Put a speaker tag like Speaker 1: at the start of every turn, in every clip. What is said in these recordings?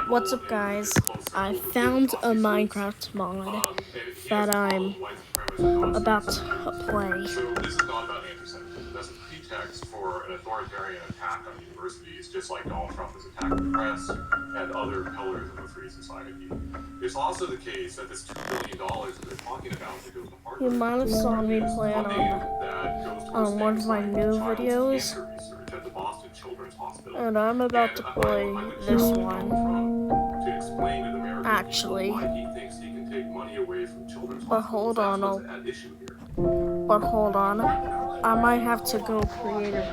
Speaker 1: What's up, guys? I found a Minecraft mod that I'm about to play.
Speaker 2: So this is not about anti-Semitism. That's a pretext for an authoritarian attack on universities, just like Donald Trump has attacked the press and other pillars of a free society. It's also the case that this $2 billion that they're talking about that goes to Harvard.
Speaker 1: You might have saw me play it on one of my new videos,
Speaker 2: At the Boston Children's Hospital.
Speaker 1: and I'm about to play this one.
Speaker 2: To explain to the American
Speaker 1: Actually,
Speaker 2: why he thinks he can take money away from children's
Speaker 1: but
Speaker 2: hospitals.
Speaker 1: hold on, I might have to go creative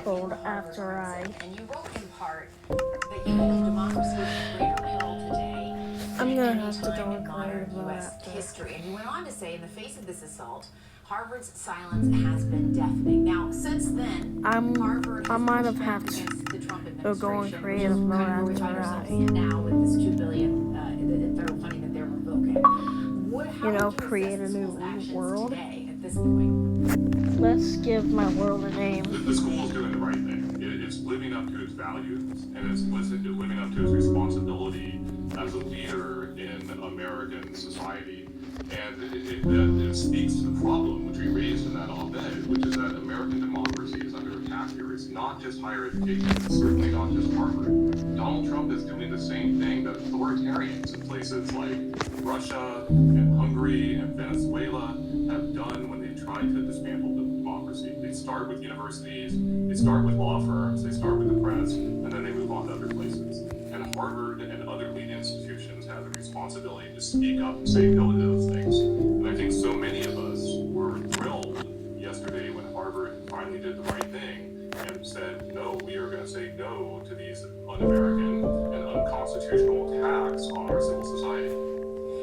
Speaker 1: mode after I.
Speaker 3: And you wrote in part that you believe democracy is the greater real today.
Speaker 1: I'm gonna have to go
Speaker 3: in
Speaker 1: creative mode
Speaker 3: U.S.
Speaker 1: after.
Speaker 3: history. And you went on to say, in the face of this assault, Harvard's silence has been deafening. Now, since then, Harvard
Speaker 1: I might have
Speaker 3: pushed
Speaker 1: had
Speaker 3: back
Speaker 1: to
Speaker 3: against the Trump
Speaker 1: go in
Speaker 3: administration,
Speaker 1: creative
Speaker 3: which is
Speaker 1: mode
Speaker 3: kind of where we
Speaker 1: after
Speaker 3: find ourselves
Speaker 1: I.
Speaker 3: now with this $2 billion in federal funding that they're revoking. How would
Speaker 1: Create a
Speaker 3: assess the
Speaker 1: new
Speaker 3: school's actions
Speaker 1: world.
Speaker 3: today at this point?
Speaker 1: Let's give my world a name.
Speaker 2: The school is doing the right thing. It's living up to its values, and it's living up to its responsibility as a leader in American society. And it speaks to the problem which we raised in that op-ed, which is that American democracy is under attack here. It's not just higher education. It's certainly not just Harvard. Donald Trump is doing the same thing that authoritarians in places like Russia and Hungary and Venezuela have done when they tried to dismantle democracy. They start with universities, they start with law firms, they start with the press, and then they move on to other places. And Harvard and other leading institutions have the responsibility to speak up and say no to those things. And I think so many of us were thrilled yesterday when Harvard finally did the right thing and said, no, we are going to say no to these un-American and unconstitutional attacks on our civil society.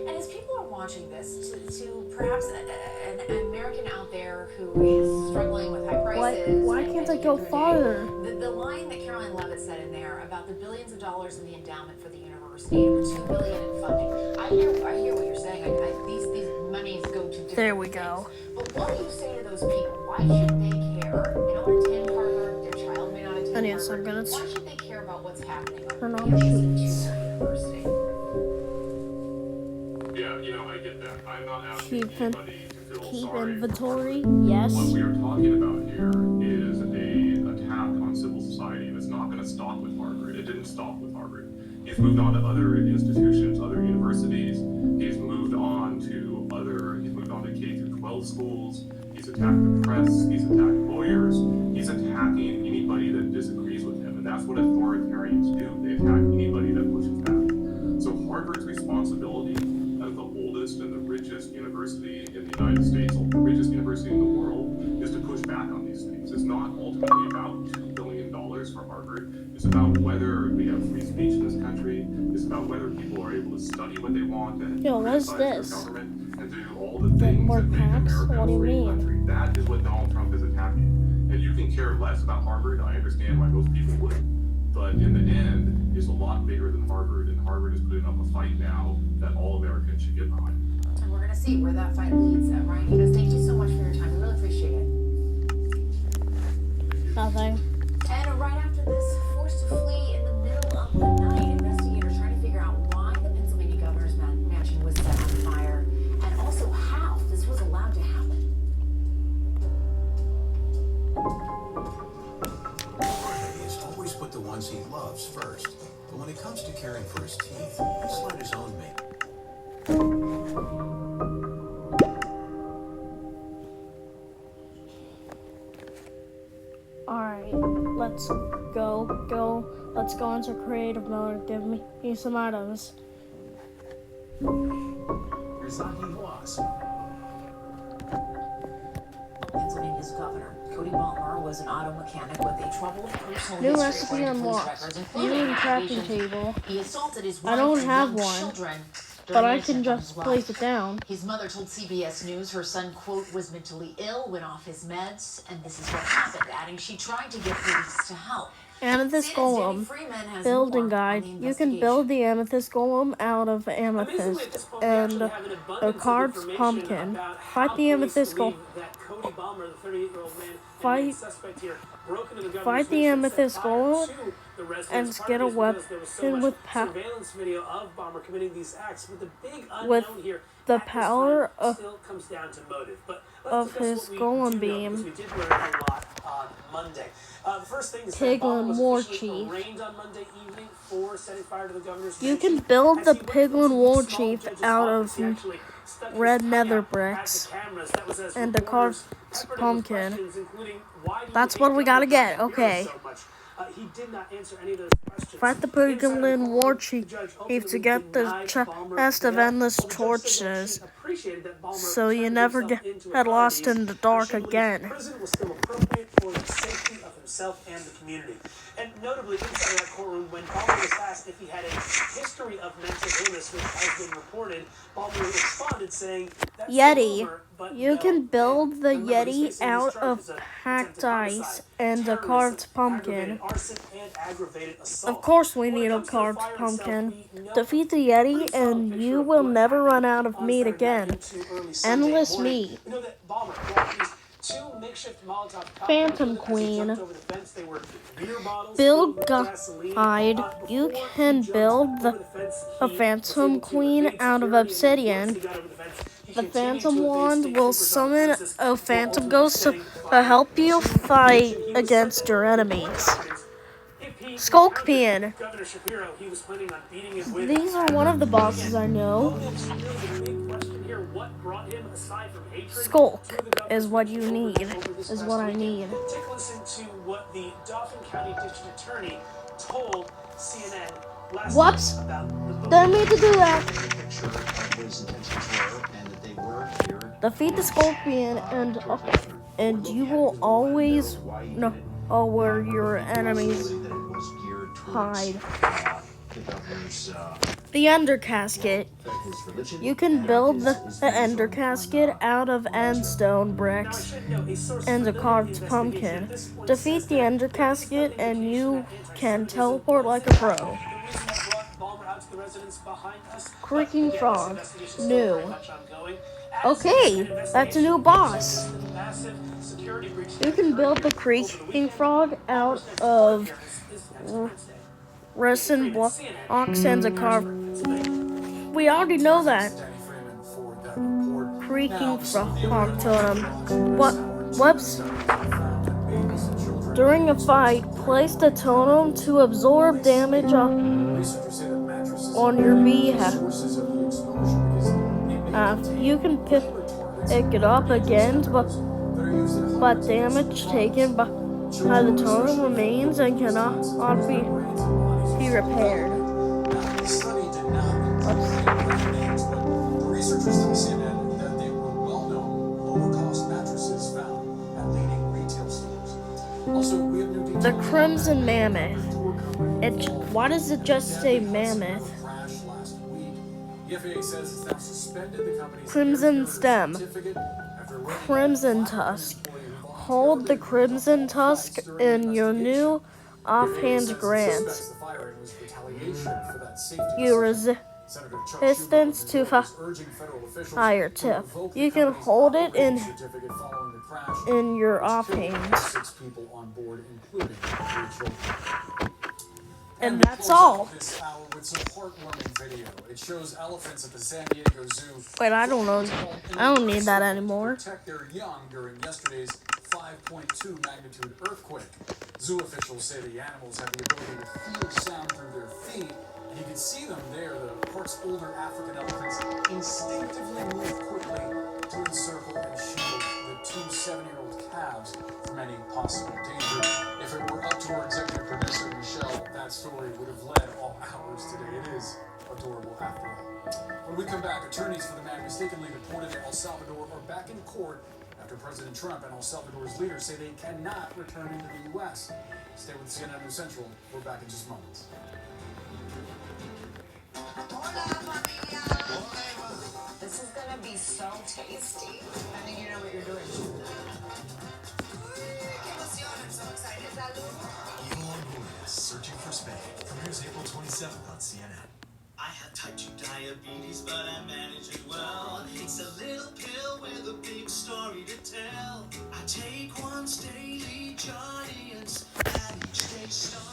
Speaker 3: And as people are watching this, to perhaps an American out there who is struggling with high prices.
Speaker 1: Why can't I go farther?
Speaker 3: The line that Caroline Levitt said in there about the billions of dollars in the endowment for the university and the $2 billion in funding. I hear what you're saying. These monies go to different
Speaker 1: There we
Speaker 3: things.
Speaker 1: go.
Speaker 3: But what do you say to those people? Why should they care? They don't attend Harvard. Their child may not attend
Speaker 1: And yes,
Speaker 3: Harvard.
Speaker 1: I'm gonna
Speaker 3: Why should they care about what's happening
Speaker 1: turn
Speaker 3: on
Speaker 1: on the sheets.
Speaker 3: university?
Speaker 2: Yeah, I get that. I'm not asking anybody to feel
Speaker 1: Keep
Speaker 2: sorry.
Speaker 1: inventory. Yes.
Speaker 2: What we are talking about here is an attack on civil society, and it's not going to stop with Harvard. It didn't stop with Harvard. He's moved on to other institutions, other universities. He's moved on to K through 12 schools. He's attacked the press. He's attacked lawyers. He's attacking anybody that disagrees with him, and that's what authoritarians do. They attack anybody that pushes back. So Harvard's responsibility as the oldest and the richest university in the United States, the richest university in the world, is to push back on these things. It's not ultimately about $2 billion for Harvard. It's about whether we have free speech in this country. It's about whether people are able to study what they want and
Speaker 1: what's
Speaker 2: criticize
Speaker 1: this?
Speaker 2: their government and do all the things
Speaker 1: more
Speaker 2: that make
Speaker 1: packs?
Speaker 2: America
Speaker 1: What do
Speaker 2: a
Speaker 1: you
Speaker 2: free
Speaker 1: mean?
Speaker 2: country. That is what Donald Trump is attacking. And you can care less about Harvard. I understand why most people would. But in the end, it's a lot bigger than Harvard, and Harvard is putting up a fight now that all Americans should get behind.
Speaker 3: And we're going to see where that fight leads. Ryan Enos, thank you so much for your time. I really appreciate it.
Speaker 1: Nothing.
Speaker 3: And right after this, forced to flee in the middle of the night, investigators trying to figure out why the Pennsylvania governor's mansion was set on fire, and also how this was allowed to happen.
Speaker 4: He's always put the ones he loves first. But when it comes to caring for his teeth, he's let his own make.
Speaker 1: Alright, let's go. Let's go into creative mode. Give me some items.
Speaker 3: Pennsylvania's governor, Cody Balmer, was an auto mechanic with a troubled personal
Speaker 1: New
Speaker 3: history
Speaker 1: recipe
Speaker 3: according to police
Speaker 1: unlocked.
Speaker 3: records,
Speaker 1: New
Speaker 3: including
Speaker 1: crafting
Speaker 3: allegations
Speaker 1: table.
Speaker 3: he assaulted his
Speaker 1: I
Speaker 3: wife
Speaker 1: don't
Speaker 3: and
Speaker 1: have
Speaker 3: young
Speaker 1: one,
Speaker 3: children
Speaker 1: but
Speaker 3: during
Speaker 1: I
Speaker 3: an
Speaker 1: can
Speaker 3: attempt on
Speaker 1: just
Speaker 3: his
Speaker 1: place
Speaker 3: life.
Speaker 1: it down.
Speaker 3: His mother told CBS News her son, quote, was mentally ill, went off his meds, and this is what happened, adding she tried to get police to help.
Speaker 1: Amethyst
Speaker 3: CNN's Danny
Speaker 1: Golem.
Speaker 3: Freeman has
Speaker 1: Building
Speaker 3: more
Speaker 1: guide.
Speaker 3: on the
Speaker 1: You can build the Amethyst Golem out of amethyst and the card's pumpkin. Fight the Amethyst Golem. Fight the Amethyst Golem
Speaker 5: the
Speaker 1: and
Speaker 5: residents.
Speaker 1: get a weapon with
Speaker 5: surveillance video of Bomber committing these acts, but the big
Speaker 1: with
Speaker 5: unknown here
Speaker 1: the
Speaker 5: at this
Speaker 1: power
Speaker 5: time still comes down to motive. But let's
Speaker 1: of
Speaker 5: discuss
Speaker 1: his
Speaker 5: what we
Speaker 1: golem
Speaker 5: do know,
Speaker 1: beam.
Speaker 5: because we did learn a lot on Monday. The first thing is that
Speaker 1: Piglin
Speaker 5: Bomber was
Speaker 1: War
Speaker 5: officially
Speaker 1: Chief.
Speaker 5: arraigned on Monday evening for setting fire to the governor's
Speaker 1: You
Speaker 5: mansion.
Speaker 1: can build
Speaker 5: As
Speaker 1: the
Speaker 5: he went into
Speaker 1: Piglin War
Speaker 5: small
Speaker 1: Chief
Speaker 5: judge's
Speaker 1: out
Speaker 5: office,
Speaker 1: of
Speaker 5: he actually stuck his
Speaker 1: red
Speaker 5: tongue
Speaker 1: nether
Speaker 5: out at
Speaker 1: bricks
Speaker 5: the cameras. That was as
Speaker 1: and a
Speaker 5: reporters
Speaker 1: carved
Speaker 5: peppered him with
Speaker 1: pumpkin.
Speaker 5: questions, including, "Why do you
Speaker 1: That's
Speaker 5: hate
Speaker 1: what we gotta
Speaker 5: Governor
Speaker 1: get,
Speaker 5: Shapiro
Speaker 1: okay.
Speaker 5: so much?" He did not answer any of those questions.
Speaker 1: Fight the
Speaker 5: Inside of the
Speaker 1: Piglin War
Speaker 5: courtroom, the
Speaker 1: Chief
Speaker 5: judge
Speaker 1: to
Speaker 5: ultimately
Speaker 1: get the
Speaker 5: denied Balmer
Speaker 1: chest of
Speaker 5: bail.
Speaker 1: endless
Speaker 5: Well, the judge said that
Speaker 1: torches,
Speaker 5: she appreciated that Balmer
Speaker 1: so you
Speaker 5: turned
Speaker 1: never
Speaker 5: himself
Speaker 1: get
Speaker 5: into
Speaker 1: lost
Speaker 5: authorities.
Speaker 1: in the dark
Speaker 5: She believed
Speaker 1: again.
Speaker 5: prison was still appropriate for the safety of himself and the community. And notably, inside of that courtroom, when Balmer was asked if he had a history of mental illness, which has been reported, Balmer responded saying, "That's the
Speaker 1: Yeti.
Speaker 5: rumor, but
Speaker 1: You
Speaker 5: no."
Speaker 1: can build the
Speaker 5: Remember, he's
Speaker 1: Yeti
Speaker 5: facing these
Speaker 1: out
Speaker 5: charges
Speaker 1: of
Speaker 5: attempted
Speaker 1: hacked
Speaker 5: homicide,
Speaker 1: ice and a
Speaker 5: terrorism,
Speaker 1: carved pumpkin.
Speaker 5: aggravated arson, and aggravated assault.
Speaker 1: Of course we
Speaker 5: When it
Speaker 1: need a
Speaker 5: comes to the
Speaker 1: carved
Speaker 5: fire itself,
Speaker 1: pumpkin.
Speaker 5: we know
Speaker 1: Defeat the
Speaker 5: a
Speaker 1: Yeti
Speaker 5: pretty solid
Speaker 1: and
Speaker 5: picture
Speaker 1: you
Speaker 5: of
Speaker 1: will
Speaker 5: what
Speaker 1: never run
Speaker 5: happened
Speaker 1: out of
Speaker 5: on
Speaker 1: meat
Speaker 5: Saturday night
Speaker 1: again.
Speaker 5: into early Sunday
Speaker 1: Endless
Speaker 5: morning.
Speaker 1: meat.
Speaker 5: We know that Balmer brought these two makeshift Molotov cocktails
Speaker 1: Phantom
Speaker 5: with him as he
Speaker 1: Queen.
Speaker 5: jumped over the fence. They were beer bottles
Speaker 1: Build
Speaker 5: filled with gasoline.
Speaker 1: guide. You
Speaker 5: Before
Speaker 1: can
Speaker 5: he jumped
Speaker 1: build
Speaker 5: over the fence,
Speaker 1: a
Speaker 5: he
Speaker 1: Phantom
Speaker 5: was able to
Speaker 1: Queen
Speaker 5: evade
Speaker 1: out of
Speaker 5: security, and once
Speaker 1: obsidian.
Speaker 5: he got over the fence, he
Speaker 1: The
Speaker 5: continued
Speaker 1: Phantom
Speaker 5: to evade
Speaker 1: Wand
Speaker 5: state
Speaker 1: will
Speaker 5: troopers on the
Speaker 1: summon
Speaker 5: premises,
Speaker 1: a
Speaker 5: while
Speaker 1: Phantom
Speaker 5: ultimately
Speaker 1: Ghost
Speaker 5: setting
Speaker 1: to
Speaker 5: fire
Speaker 1: help you
Speaker 5: to the
Speaker 1: fight
Speaker 5: mansion. He was
Speaker 1: against
Speaker 5: certain
Speaker 1: your
Speaker 5: that
Speaker 1: enemies.
Speaker 5: if he
Speaker 1: Skulkpian.
Speaker 5: encountered Governor Shapiro, he was planning on beating him with
Speaker 1: These are one of the bosses I know.
Speaker 5: motives. Really, the big question here: what brought him, aside from hatred,
Speaker 1: Skulk
Speaker 5: to the governor's
Speaker 1: is what you
Speaker 5: mansion
Speaker 1: need,
Speaker 5: over this
Speaker 1: is
Speaker 5: past
Speaker 1: what I
Speaker 5: weekend?
Speaker 1: need.
Speaker 5: Take a listen to what the Dauphin County District Attorney told CNN last
Speaker 1: Whoops.
Speaker 5: night about the
Speaker 1: Didn't mean to do that.
Speaker 6: Picture of what his intentions were and that they were here.
Speaker 1: Defeat the Scorpion and you will always know where your enemies
Speaker 6: That it was geared towards
Speaker 1: hide.
Speaker 6: the governor's
Speaker 1: The Ender Casket.
Speaker 6: his religion.
Speaker 1: You can
Speaker 6: and
Speaker 1: build
Speaker 6: his
Speaker 1: the
Speaker 6: views
Speaker 1: Ender
Speaker 6: on,
Speaker 1: Casket out of endstone
Speaker 5: Now, I
Speaker 1: bricks
Speaker 5: should note, a source
Speaker 1: and a
Speaker 5: familiar with
Speaker 1: carved
Speaker 5: the investigation
Speaker 1: pumpkin.
Speaker 5: at this point
Speaker 1: Defeat
Speaker 5: says
Speaker 1: the
Speaker 5: that
Speaker 1: Ender
Speaker 5: there is no
Speaker 1: Casket and
Speaker 5: indication
Speaker 1: you
Speaker 5: that
Speaker 1: can
Speaker 5: anti-Semitism
Speaker 1: teleport
Speaker 5: was
Speaker 1: like a
Speaker 5: in
Speaker 1: pro.
Speaker 5: fact the reason that brought Balmer out to the residence behind us.
Speaker 1: Creaking
Speaker 5: But again,
Speaker 1: Frog.
Speaker 5: this investigation is still
Speaker 1: New.
Speaker 5: very much ongoing. As
Speaker 1: Okay,
Speaker 5: is an
Speaker 1: that's a
Speaker 5: investigation
Speaker 1: new
Speaker 5: into
Speaker 1: boss.
Speaker 5: the massive security breach
Speaker 1: You
Speaker 5: that
Speaker 1: can
Speaker 5: occurred
Speaker 1: build the
Speaker 5: here over the
Speaker 1: Creaking
Speaker 5: weekend.
Speaker 1: Frog out
Speaker 5: Balmer's next
Speaker 1: of
Speaker 5: court appearance is next Wednesday.
Speaker 1: resin
Speaker 5: Freeman,
Speaker 1: blocks
Speaker 5: CNN,
Speaker 1: and a carved.
Speaker 5: Pennsylvania.
Speaker 1: We already know that.
Speaker 4: Danny Freeman for that report.
Speaker 1: Creaking
Speaker 4: Some of the
Speaker 1: Frog
Speaker 4: other
Speaker 1: totem.
Speaker 4: headlines
Speaker 1: What?
Speaker 4: this
Speaker 1: Whoops.
Speaker 4: hour found that babies and children
Speaker 1: During a fight, place the totem to absorb damage
Speaker 4: Researchers say that mattresses
Speaker 1: on your behalf.
Speaker 4: sources of the exposure because it may contain
Speaker 1: You can pick it up again, but damage taken by the totem remains and cannot be repaired.
Speaker 4: The study did not include brand names, but the researchers tell CNN that they were well-known lower-cost mattresses found at leading retail stores. Also, we have new details.
Speaker 1: The Crimson Mammoth.
Speaker 4: Tour company
Speaker 1: Why does it just say mammoth?
Speaker 4: crash last week. The FAA says it's now suspended the company's
Speaker 1: Crimson
Speaker 4: air
Speaker 1: Stem.
Speaker 4: certificate after running
Speaker 1: Crimson
Speaker 4: a
Speaker 1: Tusk.
Speaker 4: employee who
Speaker 1: Hold the Crimson Tusk in your new offhand
Speaker 4: suspects
Speaker 1: grants.
Speaker 4: the firing was retaliation for that safety
Speaker 1: You
Speaker 4: decision. Senator Chuck
Speaker 1: resistance
Speaker 4: Schumer
Speaker 1: to
Speaker 4: of New York is urging federal officials
Speaker 1: higher
Speaker 4: to
Speaker 1: tip.
Speaker 4: revoke the
Speaker 1: You can
Speaker 4: company's
Speaker 1: hold it
Speaker 4: operating certificate following the crash,
Speaker 1: in your
Speaker 4: which killed
Speaker 1: offhand.
Speaker 4: 6 people on board, including 3 children.
Speaker 1: And
Speaker 4: we
Speaker 1: that's
Speaker 4: close
Speaker 1: all.
Speaker 4: out this hour with some heartwarming video. It shows elephants at the San Diego Zoo.
Speaker 1: Wait, I don't know. I don't need that anymore.
Speaker 4: Protect their young during yesterday's 5.2 magnitude earthquake. Zoo officials say the animals have the ability to feel sound through their feet, and you can see them there. The park's older African elephants instinctively move quickly to encircle and shield the 2 7-year-old calves from any possible danger. If it were up to our executive producer, Michelle, that story would have led all hours today. It is adorable after all. When we come back, attorneys for the man mistakenly deported to El Salvador are back in court after President Trump and El Salvador's leaders say they cannot return into the U.S. Stay with CNN News Central. We're back in just moments.
Speaker 3: This is gonna be so tasty. I think you know what you're doing. I'm so excited.
Speaker 7: Elon Mueller, Searching for Spain, premieres April 27th on CNN. I have type 2 diabetes, but I manage it well. It's a little pill with a big story to tell. I take one daily, Jardiance, at each day start.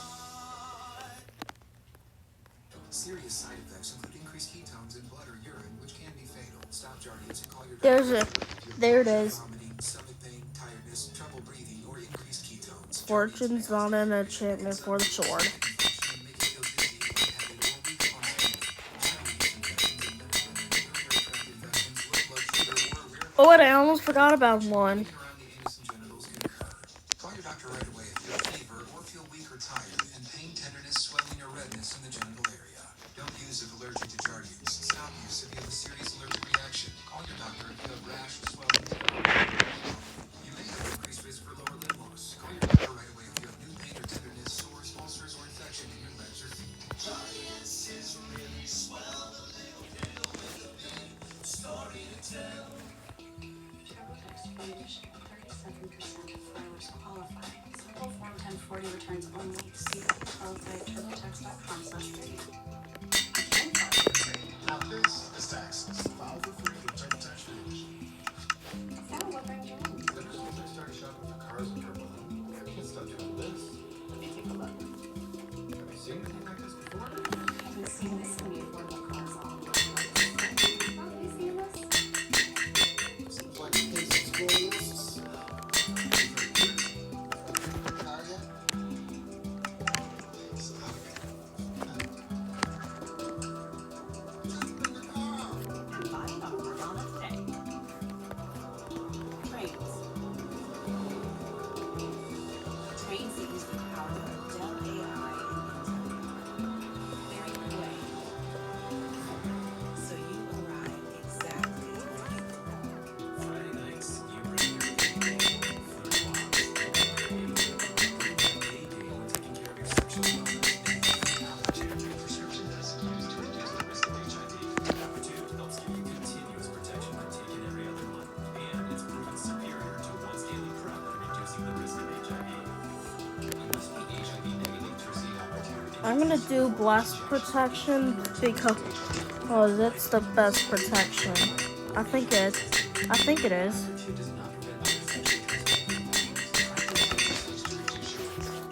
Speaker 8: Serious side effects include increased ketones in blood or urine, which can be fatal. Stop Jardiance and call your doctor.
Speaker 1: There it is.
Speaker 8: Vomiting, stomach pain, tiredness, trouble breathing, or increased ketones.
Speaker 1: Fortune's not an enchantment for the sword. Oh, and I almost forgot about one.
Speaker 8: Call your doctor right away if you have fever or feel weak or tired, and pain, tenderness, swelling, or redness in the genital area. Don't use if allergic to Jardiance. Stop use if you have a serious allergic reaction. Call your doctor if you have rash or swelling. You may have increased risk for lower limb loss. Call your doctor right away if you have new pain or tenderness, sores, ulcers, or infection in your legs or feet. Jardiance is really swell, a little pill with a big story to tell.
Speaker 9: Foundation, 37% of filers qualify. Simple Form 1040 returns only. See TurboTax.com/free.
Speaker 8: Now this is taxes. File for free with TurboTax Free.
Speaker 9: So what brings you in?
Speaker 8: Ever since I started shopping for cars in Turbo, I can't stop doing this.
Speaker 9: Let me take a look.
Speaker 8: Have you seen anything like this before?
Speaker 9: I haven't seen this many affordable cars all in one place. Oh, have you seen this?
Speaker 8: Seems like the case is closed.
Speaker 9: And buying on Cardano today. Trains. Trains that use the power of Dell AI and Intel. Very quick. So you arrive exactly where you were.
Speaker 7: Friday nights, you bring your A-game, food walks, bring that A-game when taking care of your sexual wellness. Aptitude prescription medicine used to reduce the risk of HIV. Aptitude helps give you continuous protection when taken every other month, and it's proven superior to once daily PrEP in reducing the risk of HIV. You must be HIV negative to receive Aptitude.
Speaker 1: I'm gonna do blast protection because it's the best protection. I think it is.
Speaker 7: Aptitude does not prevent other sexually transmitted infections.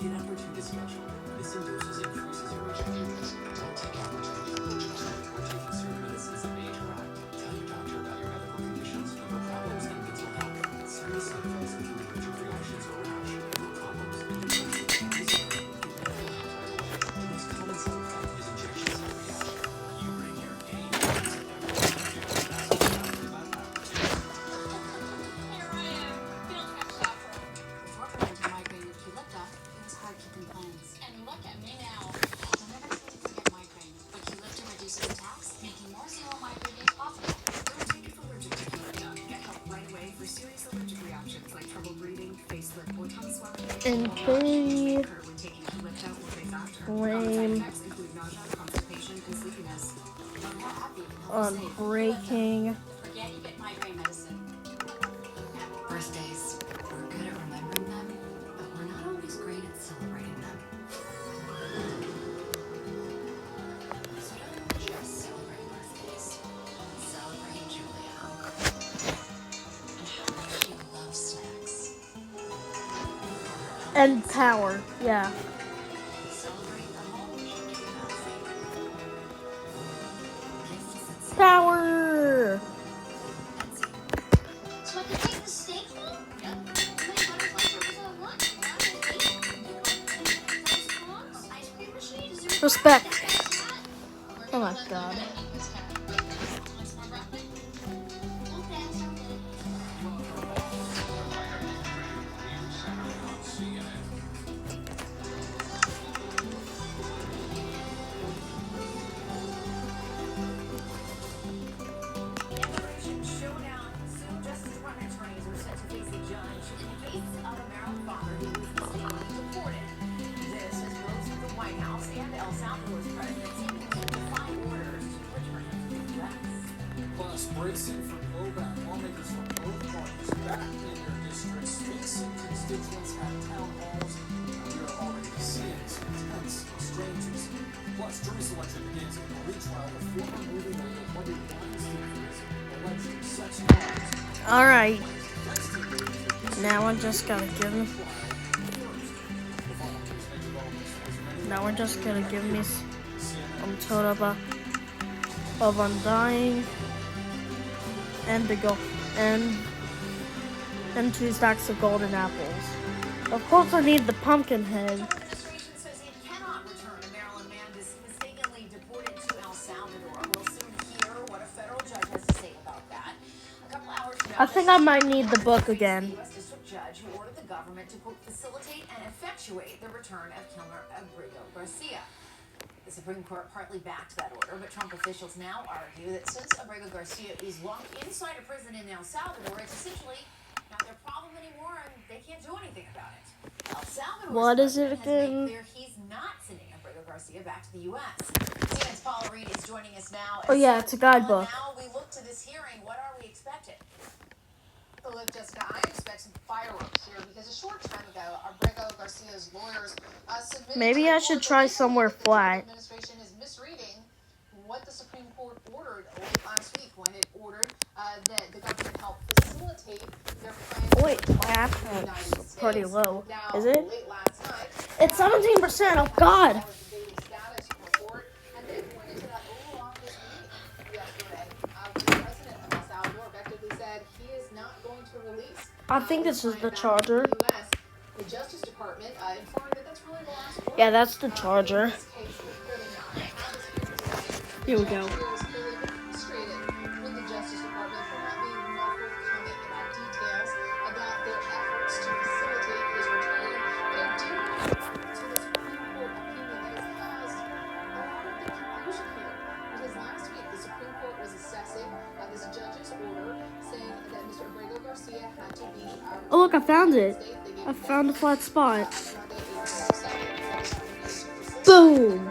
Speaker 7: Get Aptitude to schedule. Missing doses increases your HIV risk. Don't take Aptitude if you're allergic to it or taking certain medicines that may interact. Tell your doctor about your medical conditions, liver problems, and mental health. Serious side effects include allergic reactions or rash, liver problems, and depression. These are get medical help right away. The most common side effect is injection site reaction. You bring your A to Aptitude. Ask your doctor about Aptitude.
Speaker 9: Before preventing migraine with Qulipta, it was hard keeping plans.
Speaker 3: And look at me now. I'll never need to forget migraine, but Qulipta reduces attacks, making more zero migraine days possible.
Speaker 9: Don't take it for allergic to Qulipta. Get help right away for serious allergic reactions like trouble breathing, face lip, or tongue swelling.
Speaker 1: And
Speaker 9: Or
Speaker 1: three,
Speaker 9: occur when taking Qulipta or days after.
Speaker 1: Lame.
Speaker 9: Side effects include nausea, constipation, and sleepiness.
Speaker 3: But more happy can help
Speaker 1: on
Speaker 3: save.
Speaker 1: breaking.
Speaker 3: Forget you get migraine medicine.
Speaker 10: Birthdays, we're good at remembering them, but we're not always great at celebrating them. So don't just celebrate birthdays. Celebrate Julia. And how much she loves snacks.
Speaker 1: And power, yeah.
Speaker 10: Celebrate the home she cannot see. Gifts that say
Speaker 1: Power!
Speaker 3: So I can take the steak home? Yep. How many butterfly burgers I want? 1, 8. You want those cones? Ice cream machine? Is there
Speaker 1: Respect.
Speaker 3: We're
Speaker 1: Oh
Speaker 3: gonna
Speaker 1: my
Speaker 3: let
Speaker 1: God.
Speaker 3: them eat this guy. Want some more broccoli? Okay, sounds good. Generation Showdown. Soon Justice Department attorneys are set to face a judge in the case of a Maryland father who was mistakenly deported. This has rose to the White House and El Salvador's president seeking to defy orders to return him to the U.S.
Speaker 4: Plus, bracing for blowback, lawmakers from both parties back in their districts facing constituents at town halls. We are already seeing some intense exchanges. Plus, jury selection begins in the retrial of former movie mogul Harvey Weinstein for his alleged sex crimes.
Speaker 1: Alright. Now I just gotta give me. Now we're just gonna give me.
Speaker 4: CNN
Speaker 1: I'm told of undying and and 2 stacks of golden apples. Of course, I need the pumpkin head.
Speaker 3: Trump administration says it cannot return a Maryland man mistakenly deported to El Salvador. We'll soon hear what a federal judge has to say about that. A couple hours ago,
Speaker 1: I think I might need the book again.
Speaker 3: U.S. district judge who ordered the government to quote, facilitate and effectuate the return of Kilmer Abrego Garcia. The Supreme Court partly backed that order, but Trump officials now argue that since Abrego Garcia is locked inside a prison in El Salvador, it's essentially not their problem anymore, and they can't do anything about it. El Salvador's
Speaker 1: What is it
Speaker 3: president has made
Speaker 1: again?
Speaker 3: clear he's not sending Abrego Garcia back to the U.S. CNN's Paula Reed is joining us now.
Speaker 1: Oh yeah, it's a guidebook.
Speaker 3: Now we look to this hearing. What are we expecting?
Speaker 11: Well, look, Jessica, I expect some fireworks here because a short time ago, Abrego Garcia's lawyers submitted.
Speaker 1: Maybe I should try somewhere flat.
Speaker 11: The administration is misreading what the Supreme Court ordered late last week when it ordered that the government help facilitate their plans.
Speaker 1: Wait, my app
Speaker 11: to the United
Speaker 1: is
Speaker 11: States.
Speaker 1: pretty low.
Speaker 11: Now,
Speaker 1: Is it?
Speaker 11: late last night,
Speaker 1: It's 17%. Oh God.
Speaker 11: that was the daily status report, and they pointed to that Oval Office meeting yesterday. The president of El Salvador effectively said he is not going to release.
Speaker 1: I think this is the charger.
Speaker 11: U.S. The Justice Department informed that that's really the last word.
Speaker 1: Yeah, that's the charger.
Speaker 11: This case will clearly not have
Speaker 1: Here we go.
Speaker 11: Feels clearly frustrated with the Justice Department for not being more forthcoming about details about their efforts to facilitate his return. But I do want to refer to the Supreme Court opinion that has caused a lot of the confusion here. Because last week the Supreme Court was assessing this judge's order saying that Mr. Abrego Garcia had to be
Speaker 1: Oh look, I found it. I found a flat spot. Boom.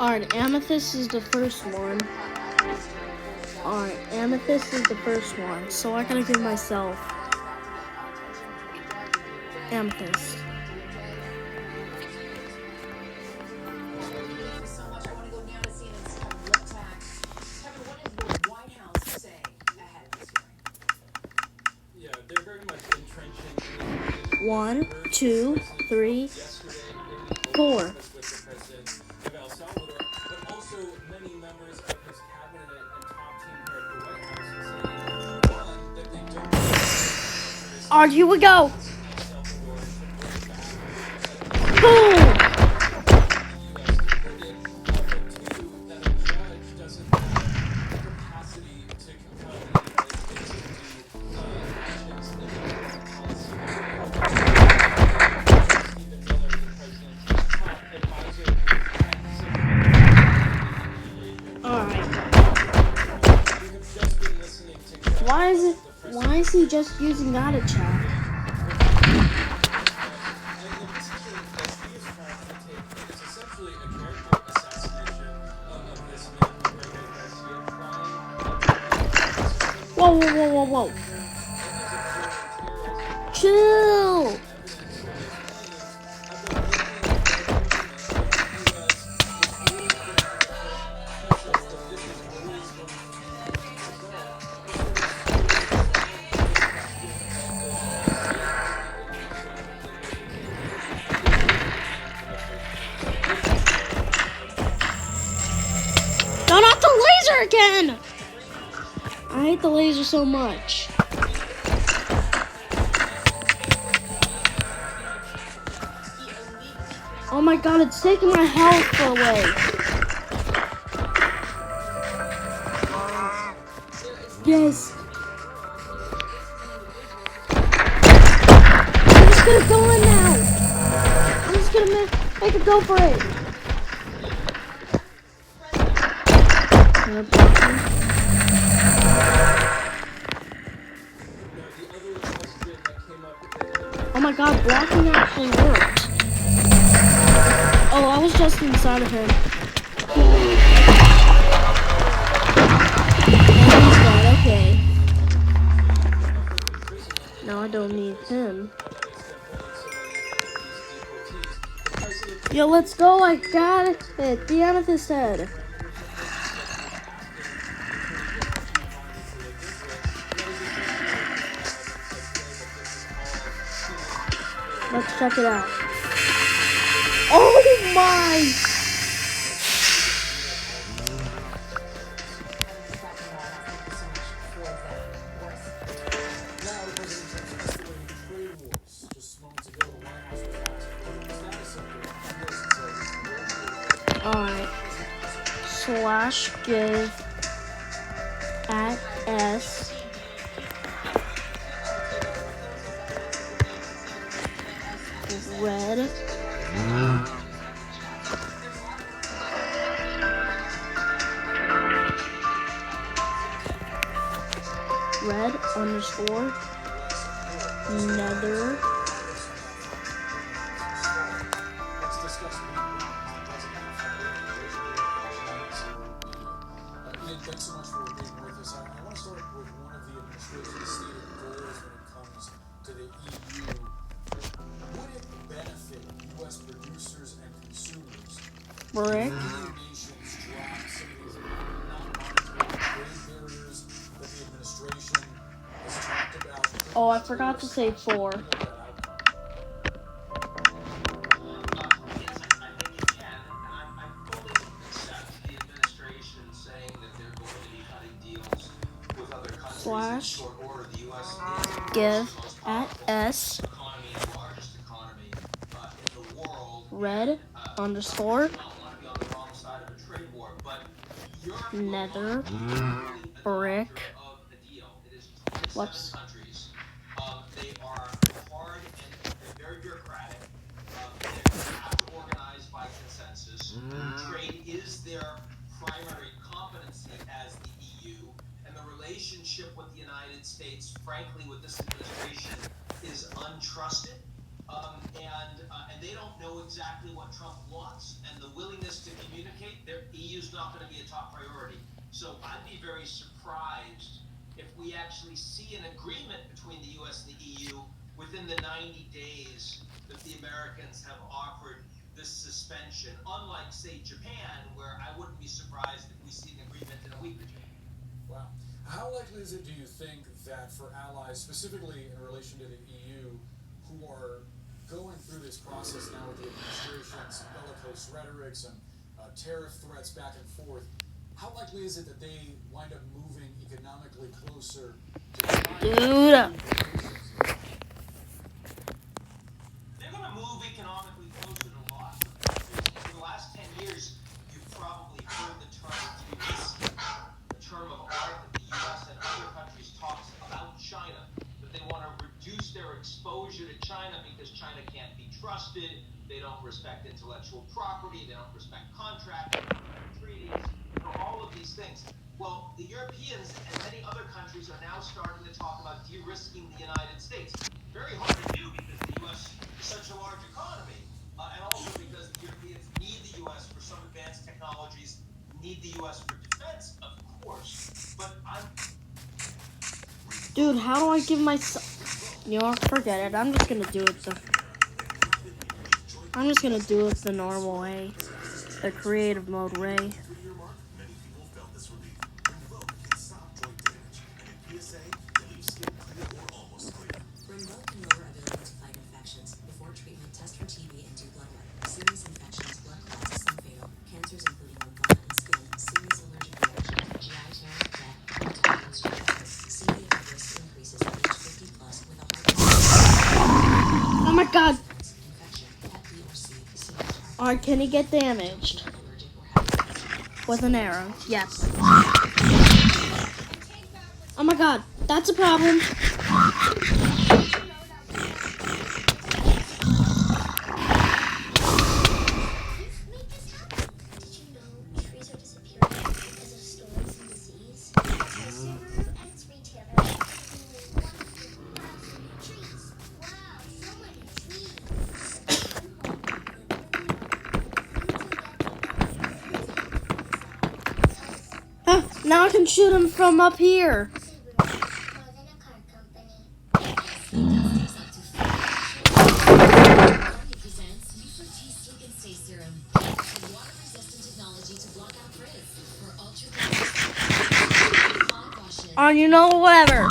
Speaker 1: Alright, amethyst is the first one. Alright, amethyst is the first one. So I gotta give myself amethyst.
Speaker 3: Thank you so much. I want to go now to CNN's Kevin Liptak. Kevin, what is the White House saying ahead of this hearing?
Speaker 12: Yeah, they're very much entrenching.
Speaker 1: 1, 2, 3, 4. Alright, here we go. Boom! Why is he just using Gotta Chat? Whoa, whoa, whoa, whoa, whoa. Chill. No, not the laser again! I hate the laser so much. Oh my god, it's taking my health away. Yes. I'm just gonna go in now. I'm just gonna make it go for it. Oh my god, blocking actually worked. Oh, I was just inside of him. one. Yo, let's go. I got it. The amethyst head. Let's check it out. Oh my! Alright. / give at S red underscore nether
Speaker 4: Thanks so much for being with us. I want to start with one of the administration's stated goals when it comes to the EU. Would it benefit U.S. producers and consumers
Speaker 1: brick.
Speaker 4: if EU nations drop some of these non-monetary trade barriers that the administration has talked about?
Speaker 1: Oh, I forgot to say 4. / give at S red underscore nether brick. Whoops.
Speaker 7: They are hard and very bureaucratic. They have to organize by consensus. Trade is their primary competency as the EU, and the relationship with the United States, frankly, with this administration, is untrusted. And they don't know exactly what Trump wants, and the willingness to communicate, their EU's not going to be a top priority. So I'd be very surprised if we actually see an agreement between the U.S. and the EU within the 90 days that the Americans have offered this suspension, unlike, say, Japan, where I wouldn't be surprised if we see an agreement in a week or two.
Speaker 4: Wow. How likely is it, do you think, that for allies, specifically in relation to the EU, who are going through this process now with the administration's bellicose rhetorics and tariff threats back and forth, how likely is it that they wind up moving economically closer to China?
Speaker 1: Dude.
Speaker 7: They're going to move economically closer to lots of countries. For the last 10 years, you've probably heard the term of art that the U.S. and other countries talks about China, that they want to reduce their exposure to China because China can't be trusted, they don't respect intellectual property, they don't respect contracts, they don't respect treaties, all of these things. Well, the Europeans and many other countries are now starting to talk about de-risking the United States. Very hard to do because the U.S. is such a large economy, and also because the Europeans need the U.S. for some advanced technologies, need the U.S. for defense, of course. But
Speaker 1: Dude, how do I give myself... You know, forget it. I'm just gonna do it the normal way. The creative mode way.
Speaker 10: Rinvoq can lower ability to fight infections. Before treatment, test for TB and do blood work. Serious infections, blood clots, some fatal. Cancers including lymphoma and skin. Serious allergic reactions, GI tear, death, mortality, and stroke. CV risk increases at age 50 plus with a heart.
Speaker 1: Oh my god!
Speaker 10: Infection, Hep B or C, serious.
Speaker 1: Or can he get damaged? With an arrow. Yes. Oh my god, that's a problem. Now I can shoot him from up here. Oh, you know, whatever.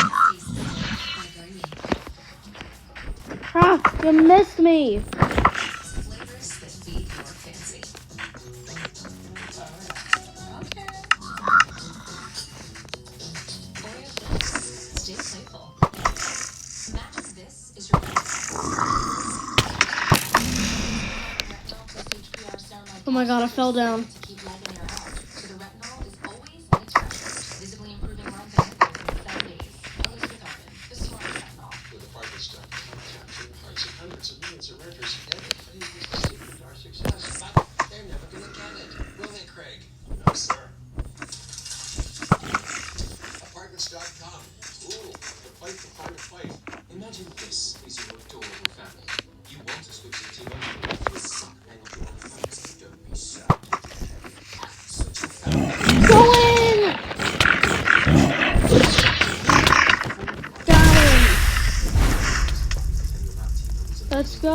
Speaker 1: Ah, you missed me.
Speaker 9: Flavors that feed your fancy. Oreo Bliss. Stay playful. Imagine this is your
Speaker 1: Oh my god, I fell down.
Speaker 9: to keep light in your eye. So the retinol is always in its best, visibly improving lens benefits in 7 days. Elizabeth Arden, the smartest retinol.
Speaker 6: With a partner stock capturing hearts of hundreds of millions of renters every day is the secret to our success. But they're never gonna get it, will they, Craig? No, sir. Apartments.com. Ooh, the fight for private fight. Imagine this is your adorable family. You want to switch it to a suck and your families. Don't be sad. Switch your family.
Speaker 1: Go in! Got him. Let's go.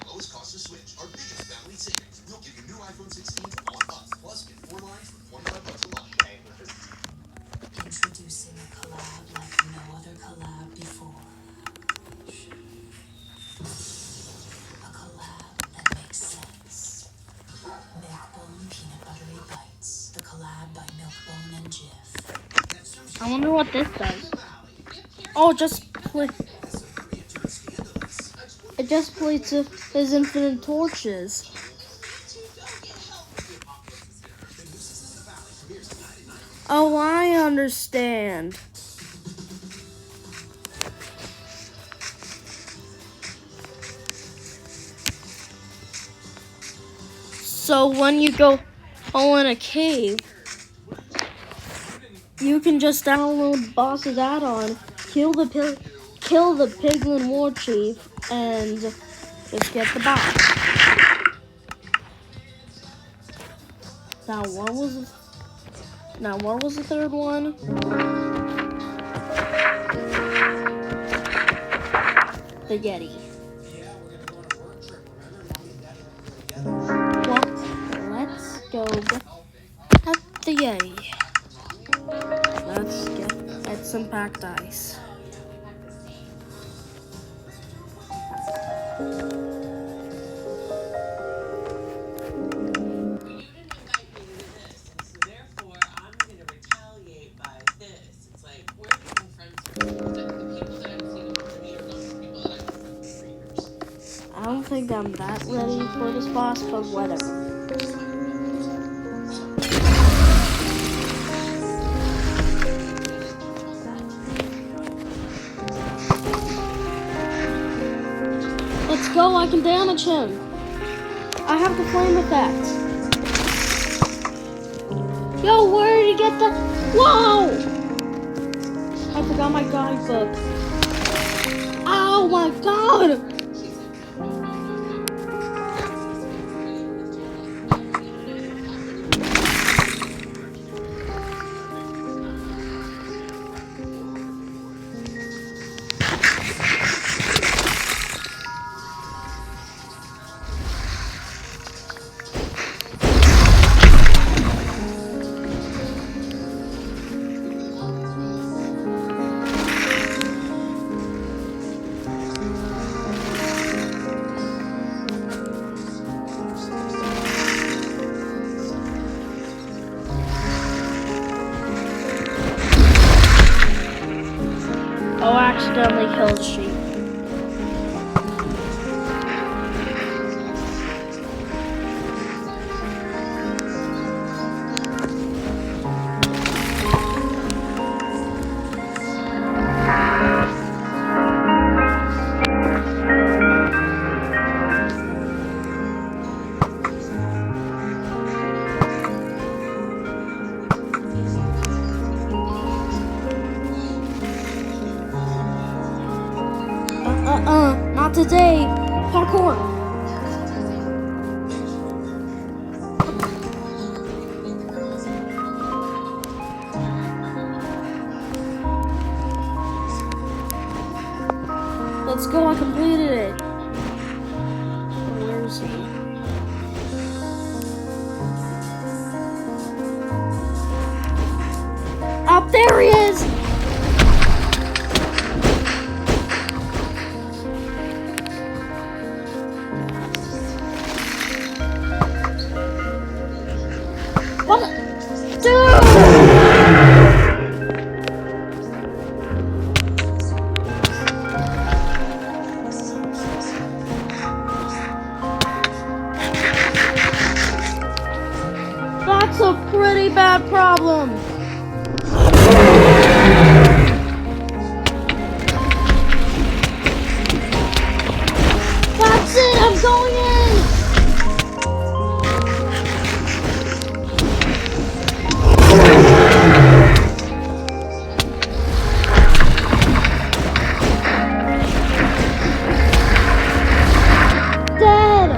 Speaker 7: Lowest cost to switch. Our biggest family savings. We'll give you new iPhone 16 for $1. Plus, get 4 lines for $25 a month.
Speaker 10: Introducing a collab like no other collab before. A collab that makes sense. Milkbone Peanut Buttery Bites. The collab by Milkbone and Jif.
Speaker 1: I wonder what this does. Oh, just play. It just plays his infinite torches. Oh, I understand. So when you go in a cave, you can just download Boss's add-on, kill the Piglin War Chief, and just get the boss. Now what was the third one? The Yeti. Well, let's go at the Yeti. Let's get some packed ice. I don't think I'm that ready for this boss, but whatever. Let's go, I can damage him. I have the flame effect. Yo, where did he get that? Whoa! I forgot my guidebook. Oh my god! Oh, I accidentally killed a sheep. Not today. Parkour. Let's go, I completed it. Where is he? There he is! What? Dude! That's a pretty bad problem. That's it, I'm going in. Dead.